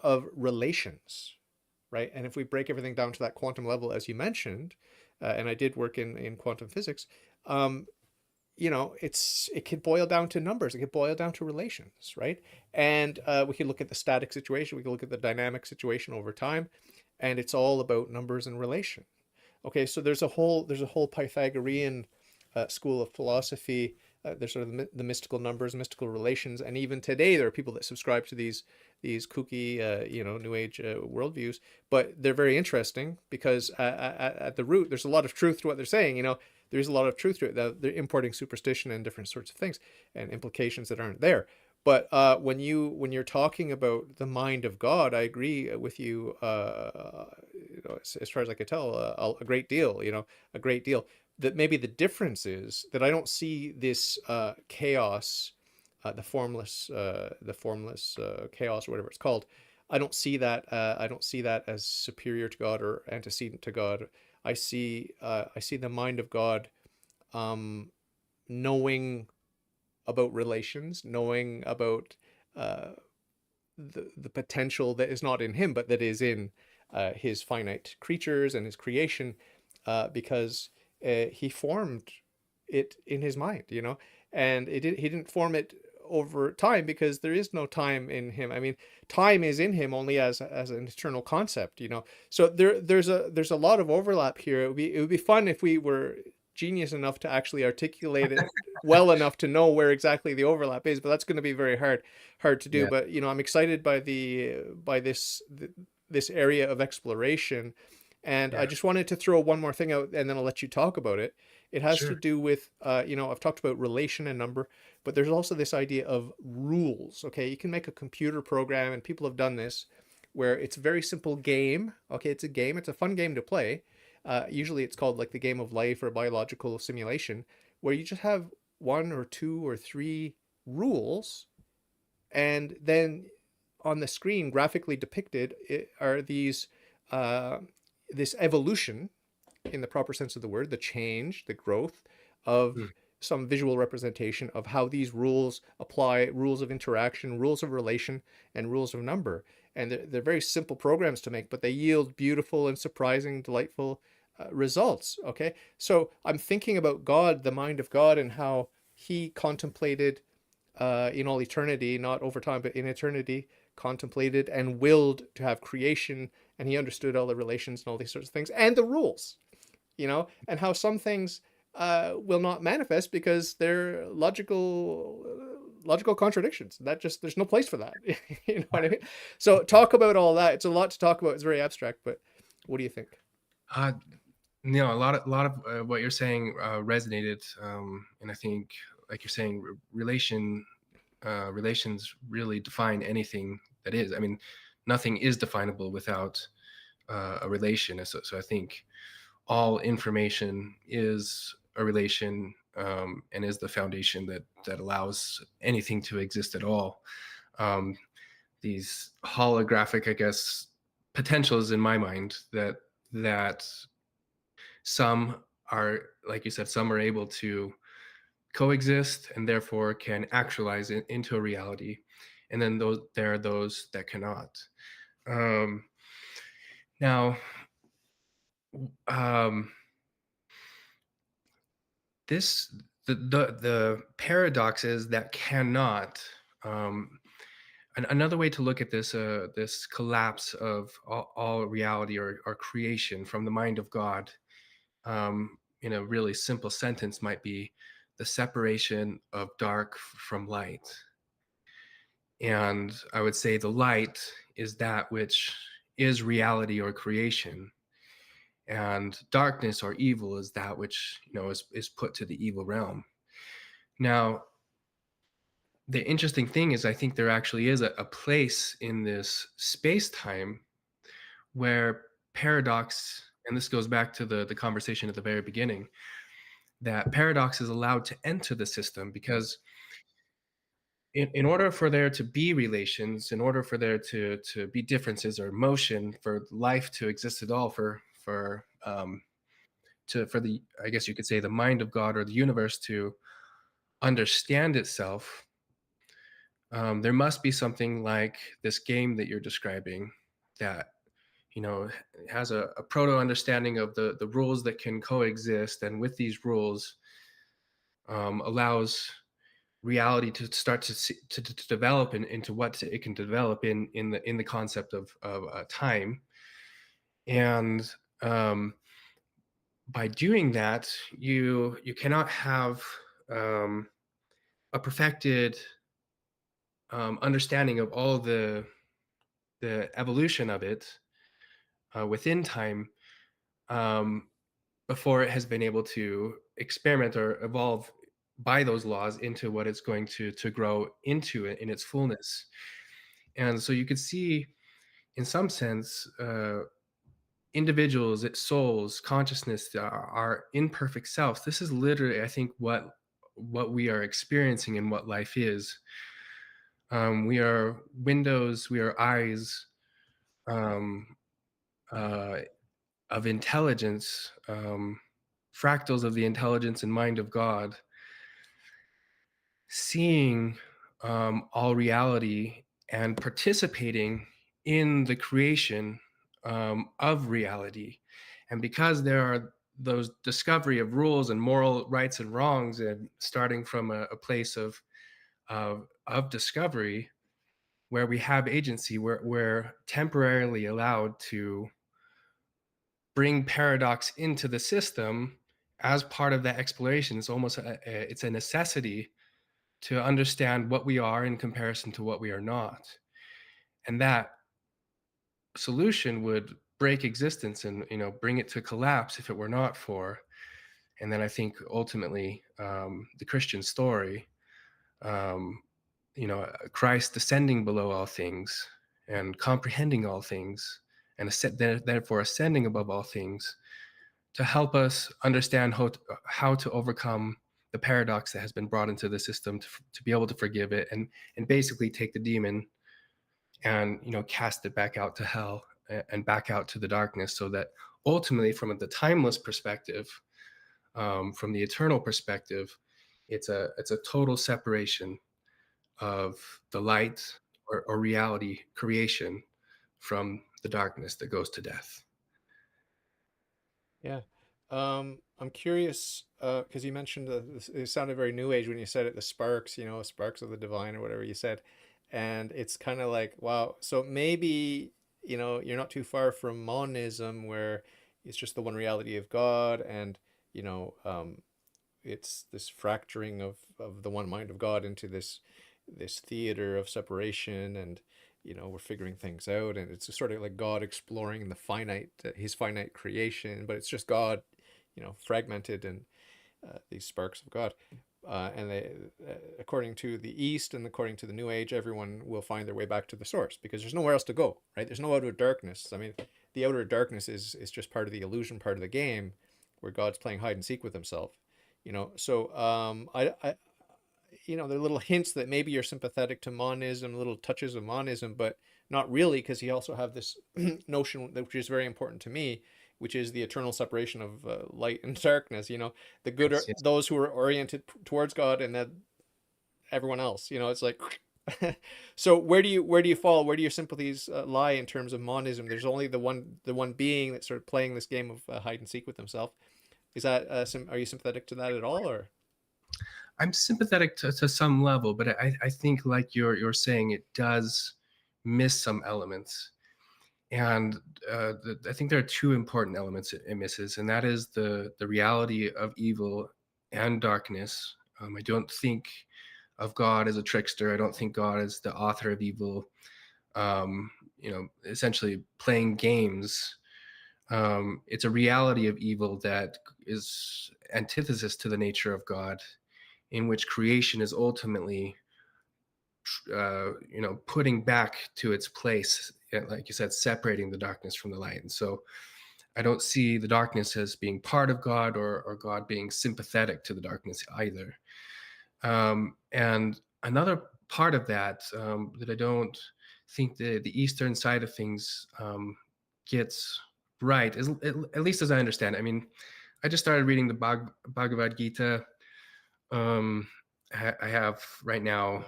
of relations, right? And if we break everything down to that quantum level, as you mentioned, and I did work in quantum physics, um, it could boil down to numbers. It could boil down to relations, right? And we could look at the static situation. We could look at the dynamic situation over time, and it's all about numbers and relation. Okay, so there's a whole Pythagorean school of philosophy. There's sort of the mystical numbers, mystical relations, and even today there are people that subscribe to these kooky, New Age worldviews. But they're very interesting because at the root, there's a lot of truth to what they're saying. There's a lot of truth to it. They're importing superstition and different sorts of things and implications that aren't there. But when you're talking about the mind of God, I agree with you. As far as I could tell, a great deal. A great deal. That maybe the difference is that I don't see this chaos, the formless chaos or whatever it's called. I don't see that. I don't see that as superior to God or antecedent to God. I see the mind of God, um, knowing about relations, knowing about uh, the potential that is not in him, but that is in his finite creatures and his creation, because he formed it in his mind, and he didn't form it over time because there is no time in him. I mean, time is in him only as an eternal concept, So there's a lot of overlap here. It would be fun if we were genius enough to actually articulate it well enough to know where exactly the overlap is, but that's going to be very hard to do. Yeah, But I'm excited by this area of exploration, and I yeah, just wanted to throw one more thing out, and then I'll let you talk about it. It has to sure. do with I've talked about relation and number, but there's also this idea of rules. Okay, you can make a computer program, and people have done this, where it's a very simple game. Okay, it's a game. It's a fun game to play. Usually, it's called like the game of life or biological simulation, where you just have one or two or three rules, and then on the screen, graphically depicted, are uh, this evolution in the proper sense of the word, the change, the growth of Mm, some visual representation of how these rules apply, rules of interaction, rules of relation, and rules of number. And they're very simple programs to make, but they yield beautiful and surprising, delightful results. Okay. So I'm thinking about God, the mind of God, and how he contemplated in all eternity, not over time, but in eternity, contemplated and willed to have creation, and he understood all the relations and all these sorts of things and the rules, and how some things will not manifest because they're logical contradictions. That just there's no place for that. You know what I mean? So talk about all that. It's a lot to talk about. It's very abstract, but what do you think? uh, a lot of what you're saying resonated, and I think, like you're saying, relations really define anything that is. I mean, nothing is definable without a relation. So I think all information is a relation, and is the foundation that allows anything to exist at all. Um, these holographic, I guess, potentials in my mind that some are, like you said, some are able to coexist and therefore can actualize it into a reality, and then there are those that cannot. Um, now, this the paradoxes that cannot. Um, another way to look at this collapse of all reality, or creation from the mind of God, in a really simple sentence, might be the separation of dark from light. And I would say the light is that which is reality or creation, and darkness or evil is that which is put to the evil realm. Now, the interesting thing is, I think there actually is a place in this space time where paradox, and this goes back to the conversation at the very beginning, that paradox is allowed to enter the system, because in order for there to be relations, in order for there to be differences or motion, for life to exist at all, for the, I guess you could say, the mind of God or the universe to understand itself, there must be something like this game that you're describing that has a proto understanding of the rules that can coexist, and with these rules, allows reality to start to develop into what it can develop in the concept of time. And by doing that, you cannot have um, a perfected understanding of all the evolution of it within time, um, before it has been able to experiment or evolve by those laws into what it's going to grow into in its fullness. And so you could see, in some sense, individuals, its souls, consciousness, our imperfect selves. This is literally, I think, what we are experiencing and what life is. We are windows, we are eyes, um, uh, of intelligence, fractals of the intelligence and mind of God, seeing all reality and participating in the creation of reality. And because there are those discovery of rules and moral rights and wrongs, and starting from a place of discovery, where we have agency, where we're temporarily allowed to bring paradox into the system as part of that exploration. It's almost it's a necessity to understand what we are in comparison to what we are not. And that solution would break existence and bring it to collapse if it were not for. And then I think ultimately, the Christian story, um, Christ descending below all things and comprehending all things, and therefore ascending above all things, to help us understand how to overcome the paradox that has been brought into the system, to be able to forgive it, and basically take the demon and cast it back out to hell, and back out to the darkness, so that ultimately, from the timeless perspective, from the eternal perspective, it's a total separation of the light, or reality creation, from the darkness that goes to death. Yeah. I'm curious because you mentioned it sounded very new age when you said it, the sparks, sparks of the divine or whatever you said. And it's kind of like, wow. So maybe, you're not too far from monism where it's just the one reality of God and, you know, um, it's this fracturing of the one mind of God into this theater of separation, and we're figuring things out, and it's sort of like God exploring the finite, his finite creation, but it's just God, fragmented, and these sparks of God. And they, according to the East and according to the New Age, everyone will find their way back to the source because there's nowhere else to go, right? There's no outer darkness. I mean, the outer darkness is just part of the illusion, part of the game, where God's playing hide and seek with himself. So there are little hints that maybe you're sympathetic to monism, little touches of monism, but not really, because you also have this notion which is very important to me, which is the eternal separation of light and darkness. The good are Yes, yes. those who are oriented towards God, and then everyone else. It's like. So where do you fall? Where do your sympathies lie in terms of monism? There's only the one being that's sort of playing this game of hide and seek with himself. Is that are you sympathetic to that at all, or? I'm sympathetic to some level, but I think, like you're saying, it does miss some elements. And I think there are two important elements it misses, and that is the reality of evil and darkness. I don't think of God as a trickster. I don't think God is the author of evil. Essentially playing games. It's a reality of evil that is antithesis to the nature of God, in which creation is ultimately, putting back to its place, like you said, separating the darkness from the light. And so I don't see the darkness as being part of God, or God being sympathetic to the darkness either. And another part of that, that I don't think the Eastern side of things gets right, is, at least as I understand it. I mean, I just started reading the Bhagavad Gita. Um, I have right now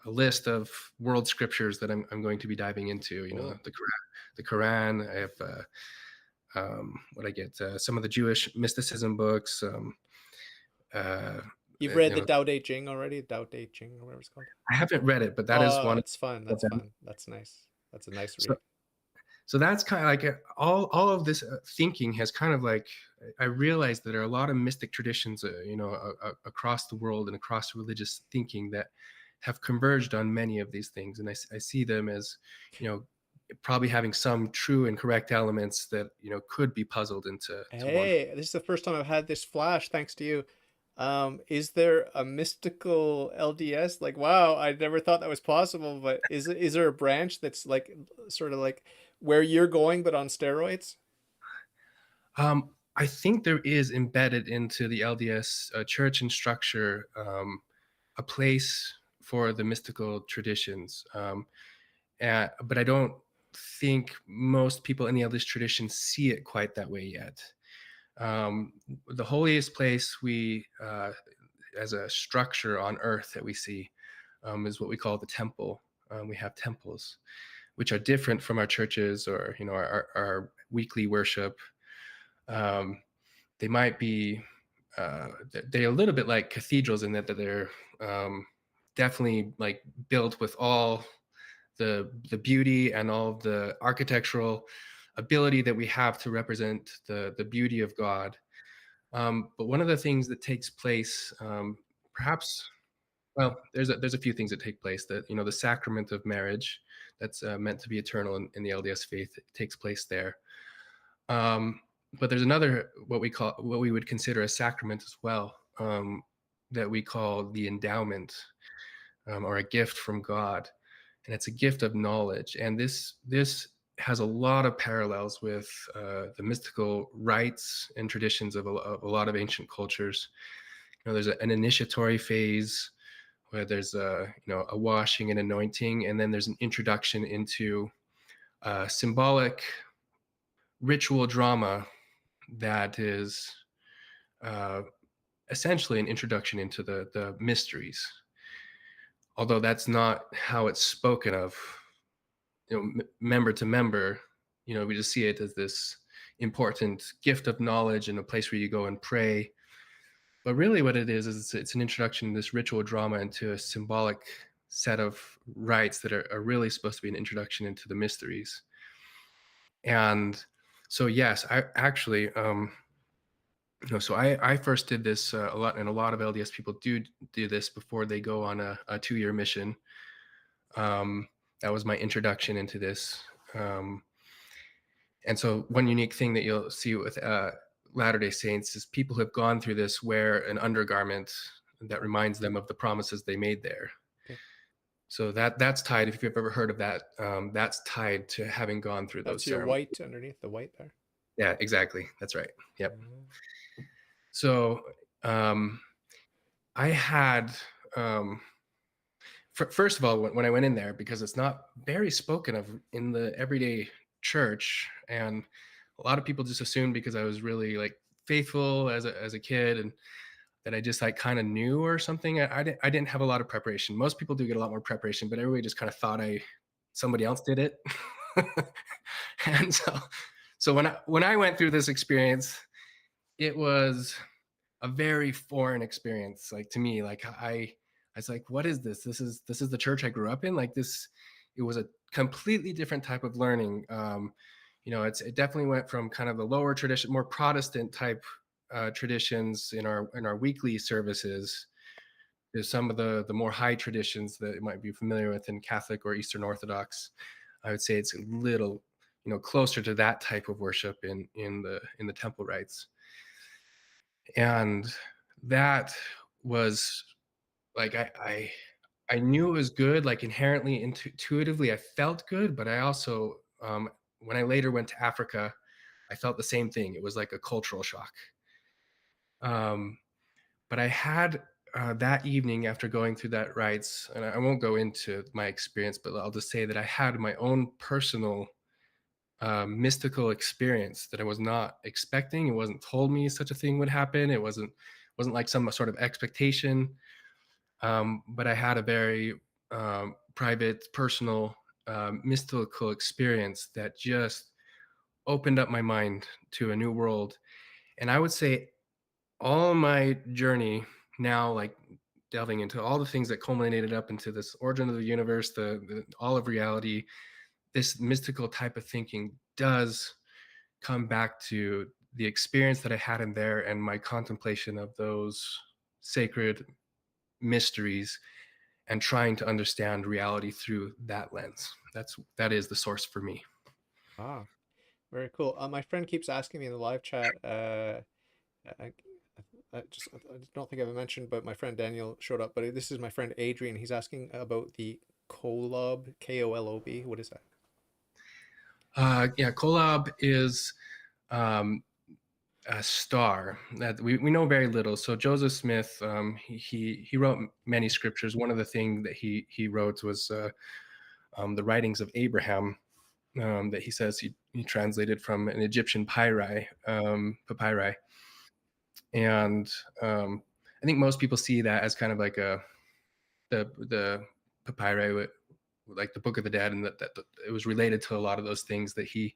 a list of world scriptures that I'm going to be diving into. You know, Cool. the Quran. I have what I get some of the Jewish mysticism books. Uh, You've read you the know, Tao Te Ching already? Tao Te Ching or whatever it's called. I haven't read it, but that is Oh, one it's fun. of That's them. fun. That's nice. That's a nice So read. so that's kind of like all of this thinking has kind of like I realized that there are a lot of mystic traditions, across the world and across religious thinking that have converged on many of these things, and I see them as, you know, probably having some true and correct elements that could be puzzled into one. Hey, this is the first time I've had this flash thanks to you. Is there a mystical LDS? Like, wow, I never thought that was possible, but is there a branch that's like sort of like where you're going but on steroids? I think there is embedded into the LDS church and structure a place for the mystical traditions. But I don't think most people in the LDS tradition see it quite that way yet. The holiest place as a structure on earth that we see, is what we call the temple. We have temples, which are different from our churches or our weekly worship. Um, they might be they're a little bit like cathedrals in that they're definitely like built with all the beauty and all the architectural ability that we have to represent the beauty of God. But one of the things that takes place, perhaps, well, there's a few things that take place. That the sacrament of marriage, that's meant to be eternal in the LDS faith, it takes place there. Um, but there's another what we would consider a sacrament as well, that we call the endowment, or a gift from God, and it's a gift of knowledge. And this has a lot of parallels with the mystical rites and traditions of a lot of ancient cultures. There's an initiatory phase where there's a washing and anointing, and then there's an introduction into symbolic ritual drama that is uh, essentially an introduction into the mysteries. Although that's not how it's spoken of, member to member. We just see it as this important gift of knowledge and a place where you go and pray. But really, what it is it's an introduction to this ritual drama into a symbolic set of rites that are really supposed to be an introduction into the mysteries. And so, yes, I actually, so I first did this a lot, and a lot of LDS people do this before they go on a 2-year mission. Um, that was my introduction into this. And so, one unique thing that you'll see with Latter-day Saints is people who have gone through this wear an undergarment that reminds them of the promises they made there. Okay. So that's tied. If you've ever heard of that, that's tied to having gone through those That's your ceremonies. white underneath the white there. Yeah, exactly. That's right. Yep. Mm. So um, I had, first of all, when I went in there, because it's not very spoken of in the everyday church, and a lot of people just assumed because I was really like faithful as a kid, and that I just like kind of knew or something. I didn't have a lot of preparation. Most people do get a lot more preparation, but everybody just kind of thought somebody else did it. And so when I went through this experience, it was a very foreign experience, like to me. Like I was like, what is this? This is the church I grew up in. Like this, it was a completely different type of learning. It definitely went from kind of the lower tradition, more Protestant type traditions in our weekly services. There's some of the more high traditions that you might be familiar with in Catholic or Eastern Orthodox. I would say it's a little, closer to that type of worship in the temple rites. And that was like I knew it was good, like inherently intuitively I felt good, but I also when I later went to Africa, I felt the same thing. It was like a cultural shock. Um, but I had that evening after going through that rites, and I won't go into my experience, but I'll just say that I had my own personal mystical experience that I was not expecting. It wasn't told me such a thing would happen. It wasn't like some sort of expectation. But I had a very private, personal, mystical experience that just opened up my mind to a new world. And I would say all my journey now, like delving into all the things that culminated up into this origin of the universe, the all of reality, this mystical type of thinking does come back to the experience that I had in there and my contemplation of those sacred mysteries and trying to understand reality through that lens. That is the source for me. Ah, very cool. My friend keeps asking me in the live chat. I, I don't think I've mentioned, but my friend Daniel showed up. But this is my friend Adrian. He's asking about the Kolob, Kolob. What is that? Yeah, Kolob is a star that we know very little. So Joseph Smith, he wrote many scriptures. One of the things that he wrote was the writings of Abraham, that he says he translated from an Egyptian papyri. And I think most people see that as kind of like the papyri, like the Book of the Dead, and that it was related to a lot of those things that he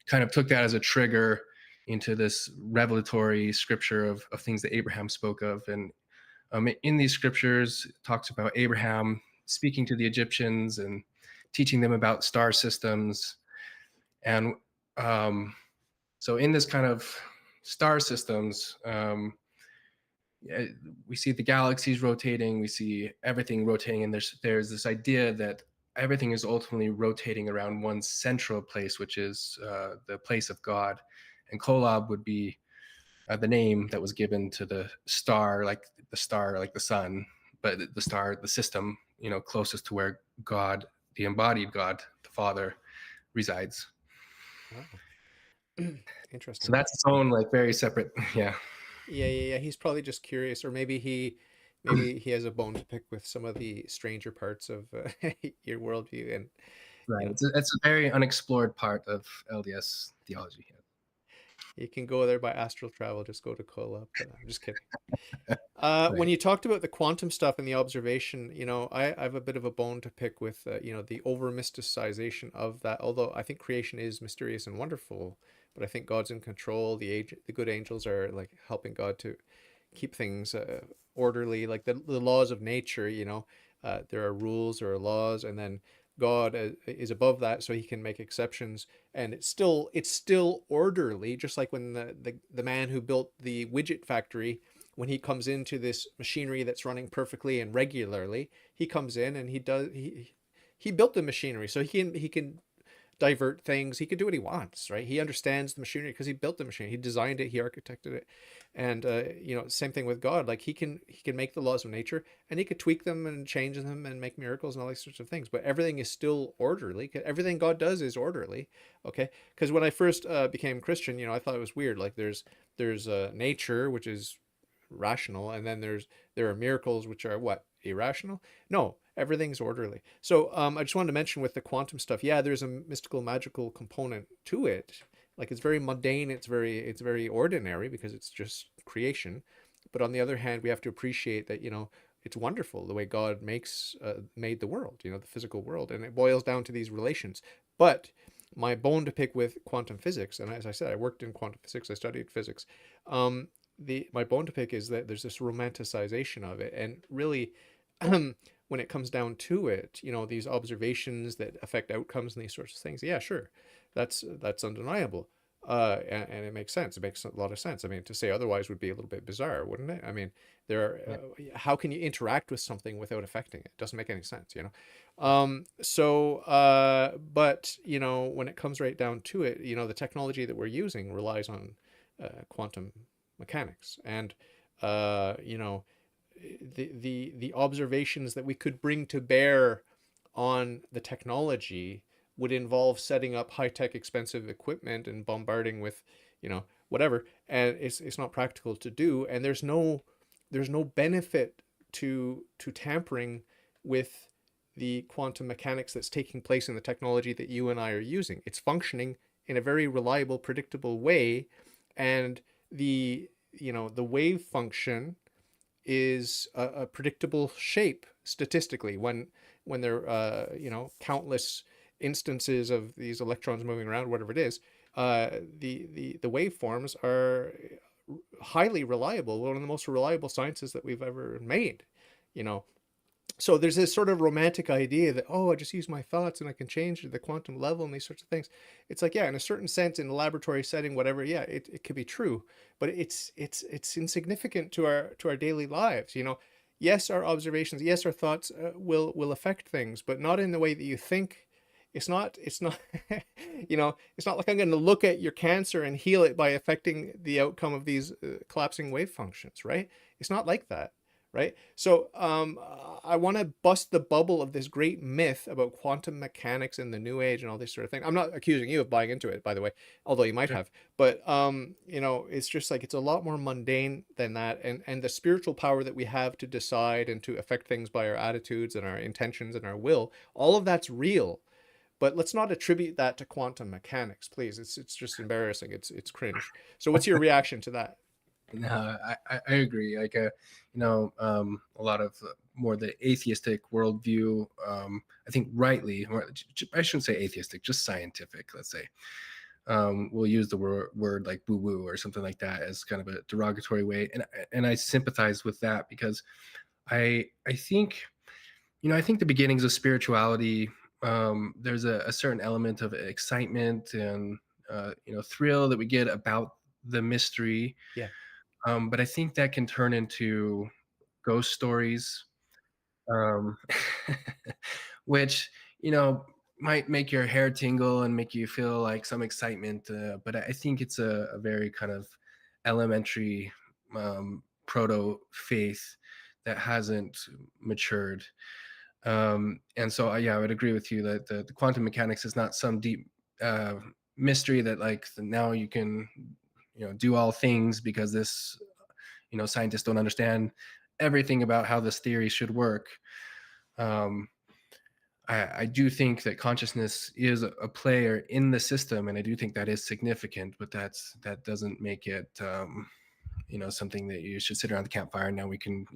kind of took that as a trigger into this revelatory scripture of things that Abraham spoke of. And in these scriptures, it talks about Abraham speaking to the Egyptians and teaching them about star systems. And so in this kind of star systems, we see the galaxies rotating, we see everything rotating, and there's this idea that everything is ultimately rotating around one central place, which is the place of God. And Kolob would be the name that was given to the star, like the sun, but the star, the system, closest to where God, the embodied God, the Father, resides. Oh, So interesting. that's its own, like, very separate. Yeah. Yeah. He's probably just curious, or maybe he has a bone to pick with some of the stranger parts of your worldview, and you Right. know, It's a very unexplored part of LDS theology. you can go there by astral travel. Just go to Kolob. But I'm just kidding. When Right. you talked about the quantum stuff and the observation, I have a bit of a bone to pick with, the over mysticization of that. Although I think creation is mysterious and wonderful, but I think God's in control. The good angels are like helping God to keep things orderly, like the laws of nature. There are rules, there are laws, and then God is above that, so He can make exceptions, and it's still orderly. Just like when the man who built the widget factory, when he comes into this machinery that's running perfectly and regularly, he comes in and he built the machinery, so he can divert things. He can do what he wants, right? He understands the machinery because he built the machine. He designed it. He architected it, and same thing with God. Like he can make the laws of nature, and he could tweak them and change them and make miracles and all these sorts of things. But everything is still orderly. Everything God does is orderly. Okay, because when I first became Christian, I thought it was weird. Like there's nature, which is rational, and then there are miracles, which are what, irrational. No, everything's orderly. So I just wanted to mention with the quantum stuff, yeah, there's a mystical magical component to it. Like it's very mundane, it's very ordinary because it's just creation. But on the other hand, we have to appreciate that it's wonderful the way God made the world, the physical world, and it boils down to these relations. But my bone to pick with quantum physics, and as I said, I worked in quantum physics, I studied physics. um, my bone to pick is that there's this romanticization of it, and really, when it comes down to it, these observations that affect outcomes and these sorts of things, yeah, sure, that's undeniable. And it makes sense. It makes a lot of sense. I mean, to say otherwise would be a little bit bizarre, wouldn't it? I mean, Yeah. how can you interact with something without affecting it? It doesn't make any sense. But when it comes right down to it, the technology that we're using relies on quantum mechanics, and the observations that we could bring to bear on the technology would involve setting up high-tech expensive equipment and bombarding with whatever, and it's not practical to do, and there's no benefit to tampering with the quantum mechanics that's taking place in the technology that you and I are using. It's functioning in a very reliable, predictable way, and the wave function is a predictable shape statistically, when there you know, countless instances of these electrons moving around, whatever it is, the waveforms are highly reliable, one of the most reliable sciences that we've ever made, you know. So there's this sort of romantic idea that, oh, I just use my thoughts and I can change the quantum level and these sorts of things. It's like, yeah, in a certain sense, in a laboratory setting, whatever, yeah, it could be true, but it's insignificant to our daily lives, you know. Yes, our observations, yes, our thoughts will affect things, but not in the way that you think. It's not you know, it's not like I'm going to look at your cancer and heal it by affecting the outcome of these collapsing wave functions, right? It's not like that, right? So I want to bust the bubble of this great myth about quantum mechanics and the new age and all this sort of thing. I'm not accusing you of buying into it, by the way, although you might Sure. have. But you know, it's just like it's a lot more mundane than that, and the spiritual power that we have to decide and to affect things by our attitudes and our intentions and our will, all of that's real. But let's not attribute that to quantum mechanics, please. It's just embarrassing. It's cringe. So what's your reaction to that? No, I agree. Like, a lot of more the atheistic worldview. I think rightly, or I shouldn't say atheistic, just scientific. Let's say we'll use the word like "woo woo" or something like that as kind of a derogatory way, and I sympathize with that because I think I think the beginnings of spirituality. There's a certain element of excitement and thrill that we get about the mystery, Yeah. but I think that can turn into ghost stories, um, which, might make your hair tingle and make you feel like some excitement. But I think it's a very kind of elementary proto faith that hasn't matured. And so, yeah, I would agree with you that the quantum mechanics is not some deep uh, mystery that like now you can, do all things because this scientists don't understand everything about how this theory should work. um, I do think that consciousness is a player in the system, and I do think that is significant, but that doesn't make it something that you should sit around the campfire and now we can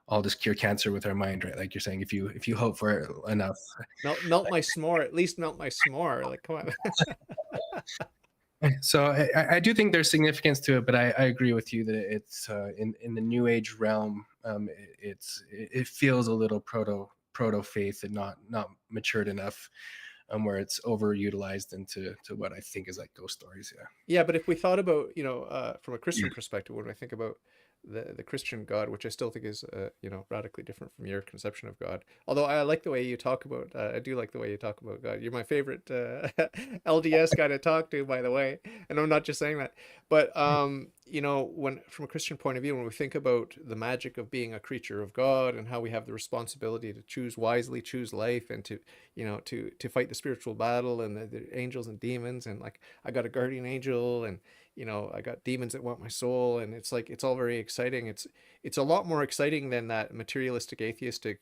all just cure cancer with our mind, right? Like you're saying, if you hope for it enough. Melt my s'more. At least melt my s'more. Like, come on. So I do think there's significance to it, but I agree with you that it's in the new age realm. It feels a little proto faith and not matured enough, where it's overutilized into to what I think is like ghost stories. Yeah. Yeah, but if we thought about, you know, from a Christian perspective, when I think about the Christian God, which I still think is, you know, radically different from your conception of God. Although I like the way you talk about, I do like the way you talk about God. You're my favorite LDS guy to talk to, by the way, and I'm not just saying that. But you know, when from a Christian point of view, when we think about the magic of being a creature of God and how we have the responsibility to choose wisely, choose life, and to, you know, to fight the spiritual battle and the angels and demons, and like I got a guardian angel, and you know, I got demons that want my soul, and it's like it's all very exciting. It's a lot more exciting than that materialistic atheistic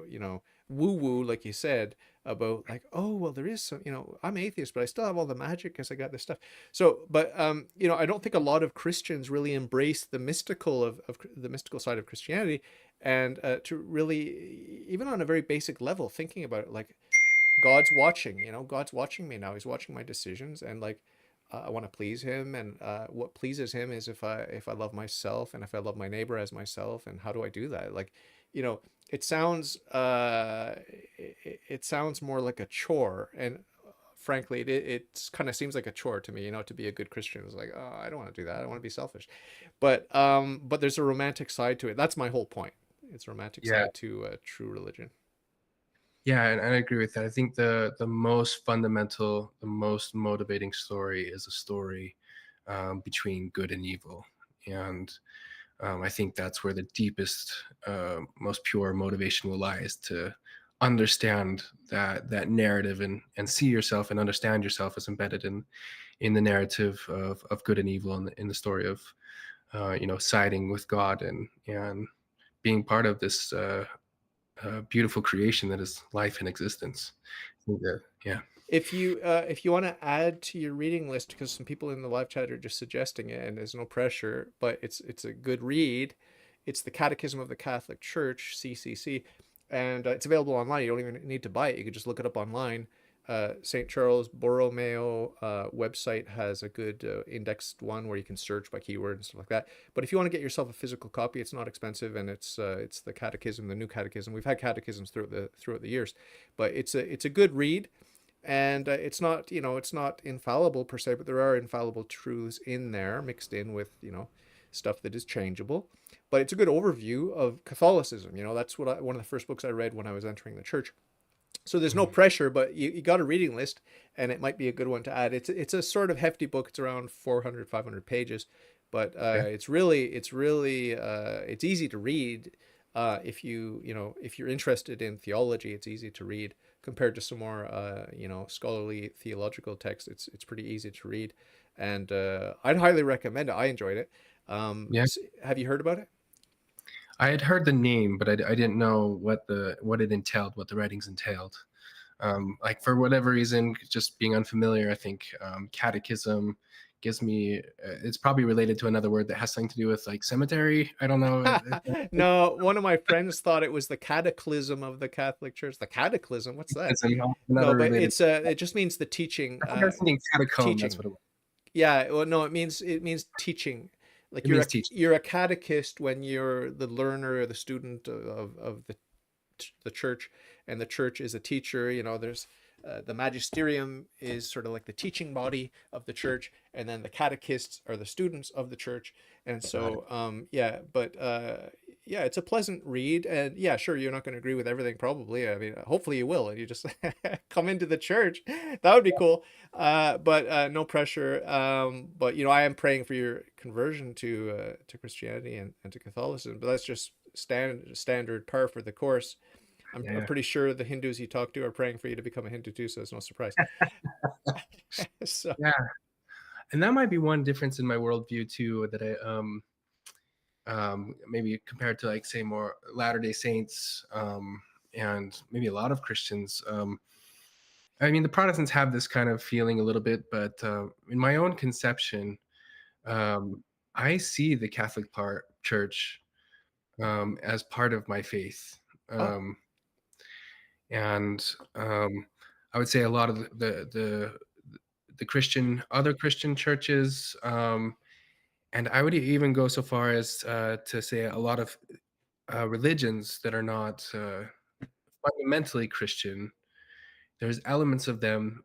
you know, woo woo, like you said, about like, oh well, there is some, you know, I'm atheist but I still have all the magic because I got this stuff. So but you know, I don't think a lot of Christians really embrace the mystical of the mystical side of Christianity, and to really, even on a very basic level, thinking about it like God's watching, you know, God's watching me now. He's watching my decisions, and like I want to please him, and what pleases him is if I love myself and if I love my neighbor as myself. And how do I do that? Like, you know, it sounds it sounds more like a chore, and frankly, it kind of seems like a chore to me, you know, to be a good Christian. It's like, oh, I don't want to do that. I want to be selfish. But there's a romantic side to it. That's my whole point. It's a romantic Yeah. side to true religion. Yeah, and I agree with that. I think the most fundamental, the most motivating story is a story between good and evil, and I think that's where the deepest, most pure motivation will lie, is to understand that narrative and see yourself and understand yourself as embedded in the narrative of good and evil, and in the story of siding with God and being part of this beautiful creation that is life and existence. I think that, yeah. If you want to add to your reading list, because some people in the live chat are just suggesting it, and there's no pressure, but it's a good read. It's the Catechism of the Catholic Church, CCC, and it's available online. You don't even need to buy it. You can just look it up online. St. Charles Borromeo website has a good indexed one where you can search by keyword and stuff like that. But if you want to get yourself a physical copy, it's not expensive, and it's the Catechism, the new Catechism. We've had catechisms throughout the years, but it's a good read, and it's not, it's not infallible per se, but there are infallible truths in there mixed in with, stuff that is changeable. But it's a good overview of Catholicism. That's one of the first books I read when I was entering the church. So there's no Mhm. pressure, but you got a reading list, and it might be a good one to add. It's a sort of hefty book. It's around 400, 500 pages, but Okay. it's easy to read. If you're interested in theology, it's easy to read compared to some more scholarly theological texts. It's pretty easy to read, and I'd highly recommend it. I enjoyed it. Yeah. Have you heard about it? I had heard the name, but I didn't know what it entailed, what the writings entailed. Like for whatever reason, just being unfamiliar, I think catechism gives me. It's probably related to another word that has something to do with like cemetery. I don't know. No, one of my friends thought it was the cataclysm of the Catholic Church. The cataclysm? What's that? It's No, another but related. it just means the teaching. I think I was thinking catacomb. That's Teaching. what it was. Yeah. Well, no, it means teaching. Like It means teaching. you're a catechist when you're the learner or the student of the church, and the church is a teacher. There's the magisterium is sort of like the teaching body of the church, and then the catechists are the students of the church. And Got it. so yeah, but yeah, it's a pleasant read, and yeah, sure, you're not going to agree with everything probably. I mean, hopefully you will, and you just come into the church. That would be cool. But no pressure. But I am praying for your conversion to Christianity and to Catholicism, but that's just standard par for the course. I'm Yeah. pretty sure the Hindus you talk to are praying for you to become a Hindu too, so it's no surprise. So, Yeah. And that might be one difference in my worldview too, that I maybe compared to like say more Latter Day Saints, and maybe a lot of Christians. I mean, the Protestants have this kind of feeling a little bit, but in my own conception, um, I see the Catholic Church as part of my faith, oh, um, and I would say a lot of the Christian other Christian churches. And I would even go so far as to say a lot of religions that are not fundamentally Christian. There's elements of them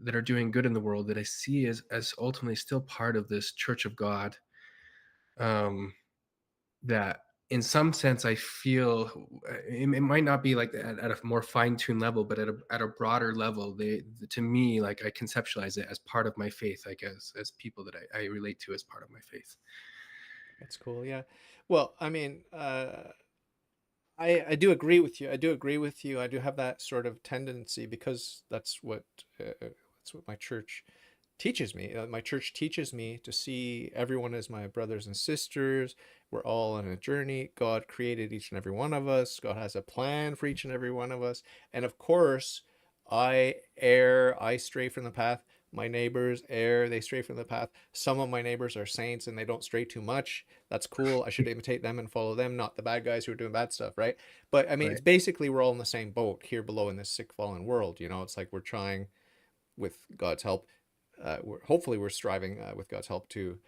that are doing good in the world that I see as ultimately still part of this Church of God. Um, that in some sense I feel it might not be like at a more fine-tuned level, but at a broader level, to me, like I conceptualize it as part of my faith, like as people that I relate to as part of my faith. that's cool. Yeah. Well, I mean, I do agree with you. I do agree with you. I do have that sort of tendency because that's what my church teaches me. My church teaches me to see everyone as my brothers and sisters. We're all on a journey. God created each and every one of us. God has a plan for each and every one of us. And of course, I stray from the path. My neighbors err, they stray from the path. Some of my neighbors are saints and they don't stray too much. That's cool. I should imitate them and follow them, not the bad guys who are doing bad stuff, right? But I mean, it's Right. basically we're all in the same boat here below in this sick fallen world. It's like we're trying with God's help. Hopefully we're striving with God's help to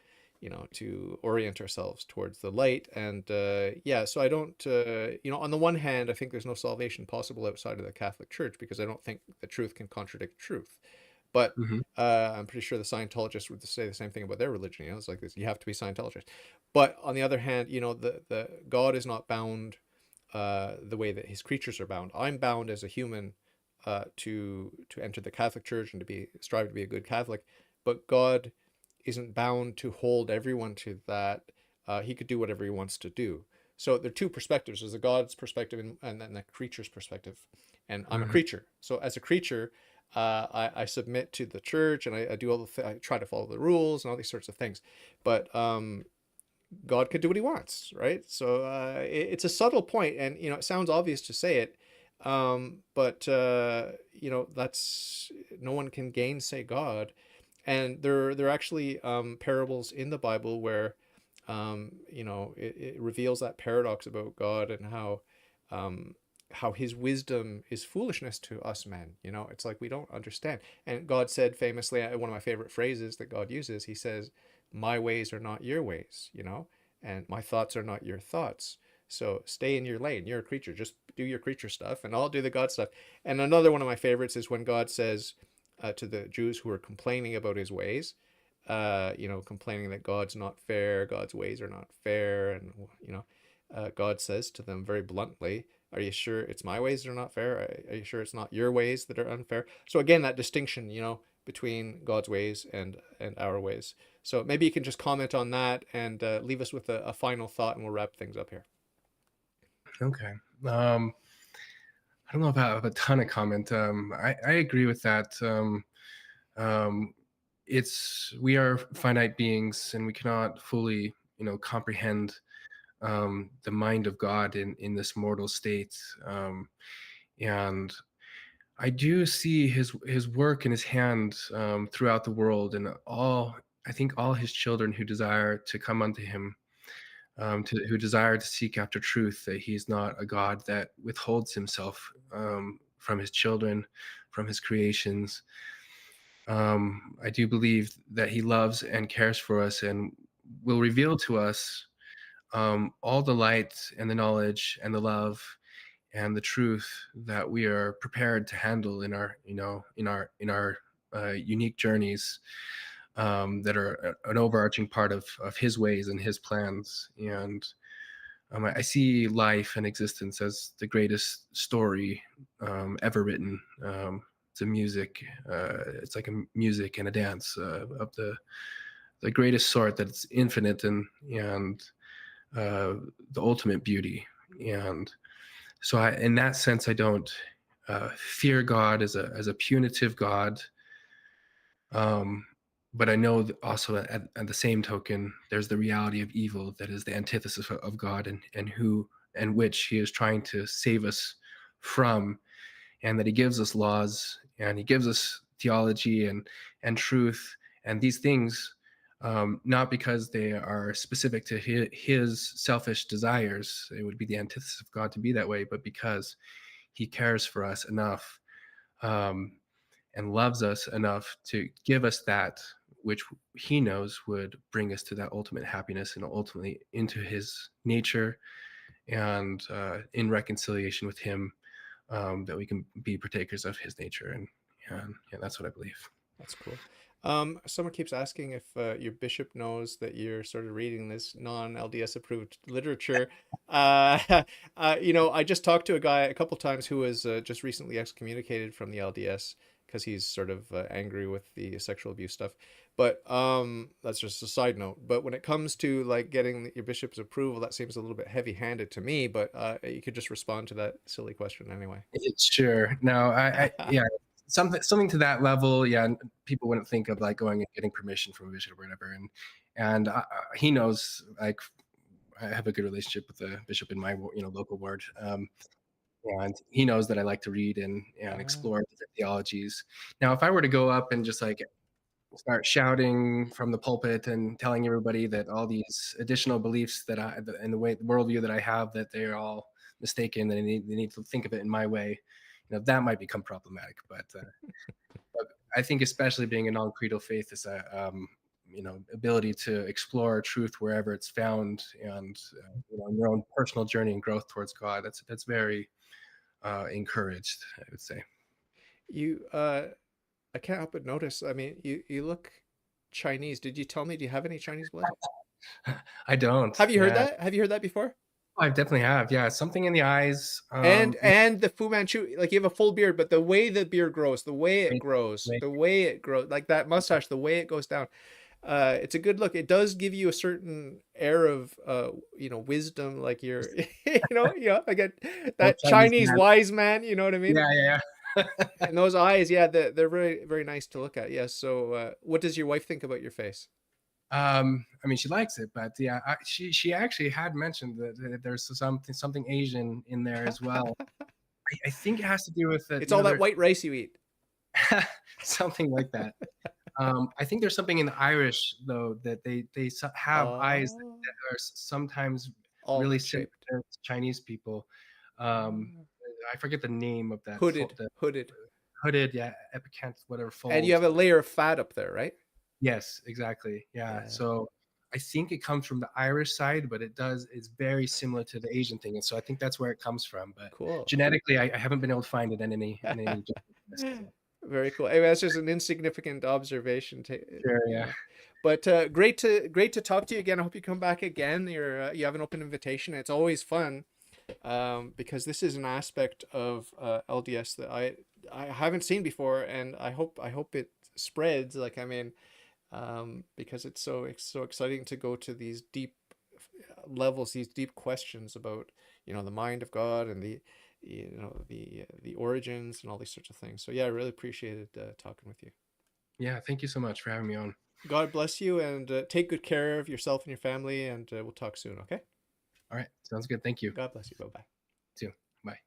orient ourselves towards the light. And yeah, so I don't, on the one hand, I think there's no salvation possible outside of the Catholic Church because I don't think the truth can contradict truth. But Hmm. I'm pretty sure the Scientologists would say the same thing about their religion. It's like this: you have to be Scientologist. But on the other hand, the God is not bound the way that his creatures are bound. I'm bound as a human to enter the Catholic Church and to strive to be a good Catholic, but God isn't bound to hold everyone to that. He could do whatever he wants to do. So there are two perspectives: there's the God's perspective and then the creature's perspective. And I'm a Hmm. creature, so as a creature, I submit to the church and I do I try to follow the rules and all these sorts of things. But God could do what he wants, right? So it's a subtle point, and it sounds obvious to say it, but that's no one can gainsay God, and there are actually parables in the Bible where it reveals that paradox about God and um, how his wisdom is foolishness to us men. It's like we don't understand. And God said famously, one of my favorite phrases that God uses, he says, "My ways are not your ways," and my thoughts are not your thoughts. So stay in your lane. You're a creature. Just do your creature stuff, and I'll do the God stuff. And another one of my favorites is when God says to the Jews who are complaining about his ways, complaining that God's not fair, God's ways are not fair, and God says to them very bluntly, "Are you sure it's my ways that are not fair? Are you sure it's not your ways that are unfair?" So again, that distinction, between God's ways and our ways. So maybe you can just comment on that and leave us with a final thought, and we'll wrap things up here. Okay. Um, I don't know if I have a ton of comment. I agree with that. Um, it's we are finite beings, and we cannot fully, comprehend the mind of God in this mortal state. And I do see his work in his hand throughout the world, and all I think all his children who desire to come unto him, who desire to seek after truth, that he's not a God that withholds himself from his children, from his creations. I do believe that he loves and cares for us and will reveal to us all the light and the knowledge and the love and the truth that we are prepared to handle in our, in our unique journeys, that are an overarching part of his ways and his plans. And I see life and existence as the greatest story ever written. It's a music. It's like a music and a dance of the greatest sort. That it's infinite and uh, the ultimate beauty. And so, in that sense, I don't fear God as a punitive God. Um, but I know that also at the same token, there's the reality of evil that is the antithesis of God, and which He is trying to save us from, and that He gives us laws and He gives us theology and truth and these things, not because they are specific to his selfish desires. It would be the antithesis of God to be that way, but because He cares for us enough, um, and loves us enough to give us that which He knows would bring us to that ultimate happiness and ultimately into His nature, and in reconciliation with Him, that we can be partakers of His nature. And yeah, that's what I believe. That's cool. Someone keeps asking if your bishop knows that you're sort of reading this non-LDS approved literature. I just talked to a guy a couple times who was just recently excommunicated from the LDS because he's sort of angry with the sexual abuse stuff. But that's just a side note. But when it comes to like getting your bishop's approval, that seems a little bit heavy-handed to me. But you could just respond to that silly question anyway. Sure. No, yeah, something to that level. Yeah, people wouldn't think of like going and getting permission from a bishop or whatever. And he knows, like, I have a good relationship with the bishop in my local ward, and he knows that I like to read and Ah. explore different theologies. Now, if I were to go up and just like start shouting from the pulpit and telling everybody that all these additional beliefs that and the worldview that I have, that they're all mistaken, and they need to think of it in my way, that might become problematic. But I think, especially being a non-creedal faith, is a ability to explore truth wherever it's found, and in your own personal journey and growth towards God. That's very encouraged, I would say. You I can't help but notice. I mean, you look Chinese. Did you tell me? Do you have any Chinese blood? I don't. Have you heard Yeah, that? Have you heard that before? I definitely have. Yeah, something in the eyes. And the Fu Manchu, like you have a full beard, but the way the beard grows, the way it Wait, grows, wait. the way it grows, like that mustache, the way it goes down, it's a good look. It does give you a certain air of wisdom, like you're again, Old that Chinese Chinese man. wise man, you know what I mean? Yeah, yeah, yeah. And those eyes, yeah, they're very, very nice to look at. Yes. So, what does your wife think about your face? I mean, she likes it, but yeah, she actually had mentioned that there's something Asian in there as well. I think it has to do with that. It's all that white rice you eat. Something like that. I think there's something in the Irish though, that they have eyes Oh. that are sometimes really Almond similar shaped. to Chinese people. Um, Ah. I forget the name of that Hooded, the hooded. hooded, yeah, epicanth, whatever And you fold. have a layer of fat up there, right? Yes, exactly. Yeah. Yeah, So I think it comes from the Irish side, but it's very similar to the Asian thing. And so I think that's where it comes from. But cool. genetically, I haven't been able to find it in any genetic test. So Very cool. Anyway, that's just an insignificant observation. sure, You yeah. know, but great to talk to you again. I hope you come back again. You have an open invitation. It's always fun because this is an aspect of LDS that I haven't seen before, and I hope it spreads. Like I mean, because it's so exciting to go to these deep levels, these deep questions about the mind of God and the origins and all these sorts of things. So yeah, I really appreciated talking with you. Yeah, thank you so much for having me on. God bless you, and take good care of yourself and your family, and we'll talk soon. Okay. All right. Sounds good. Thank you. God bless you. Bye bye. Too. Bye.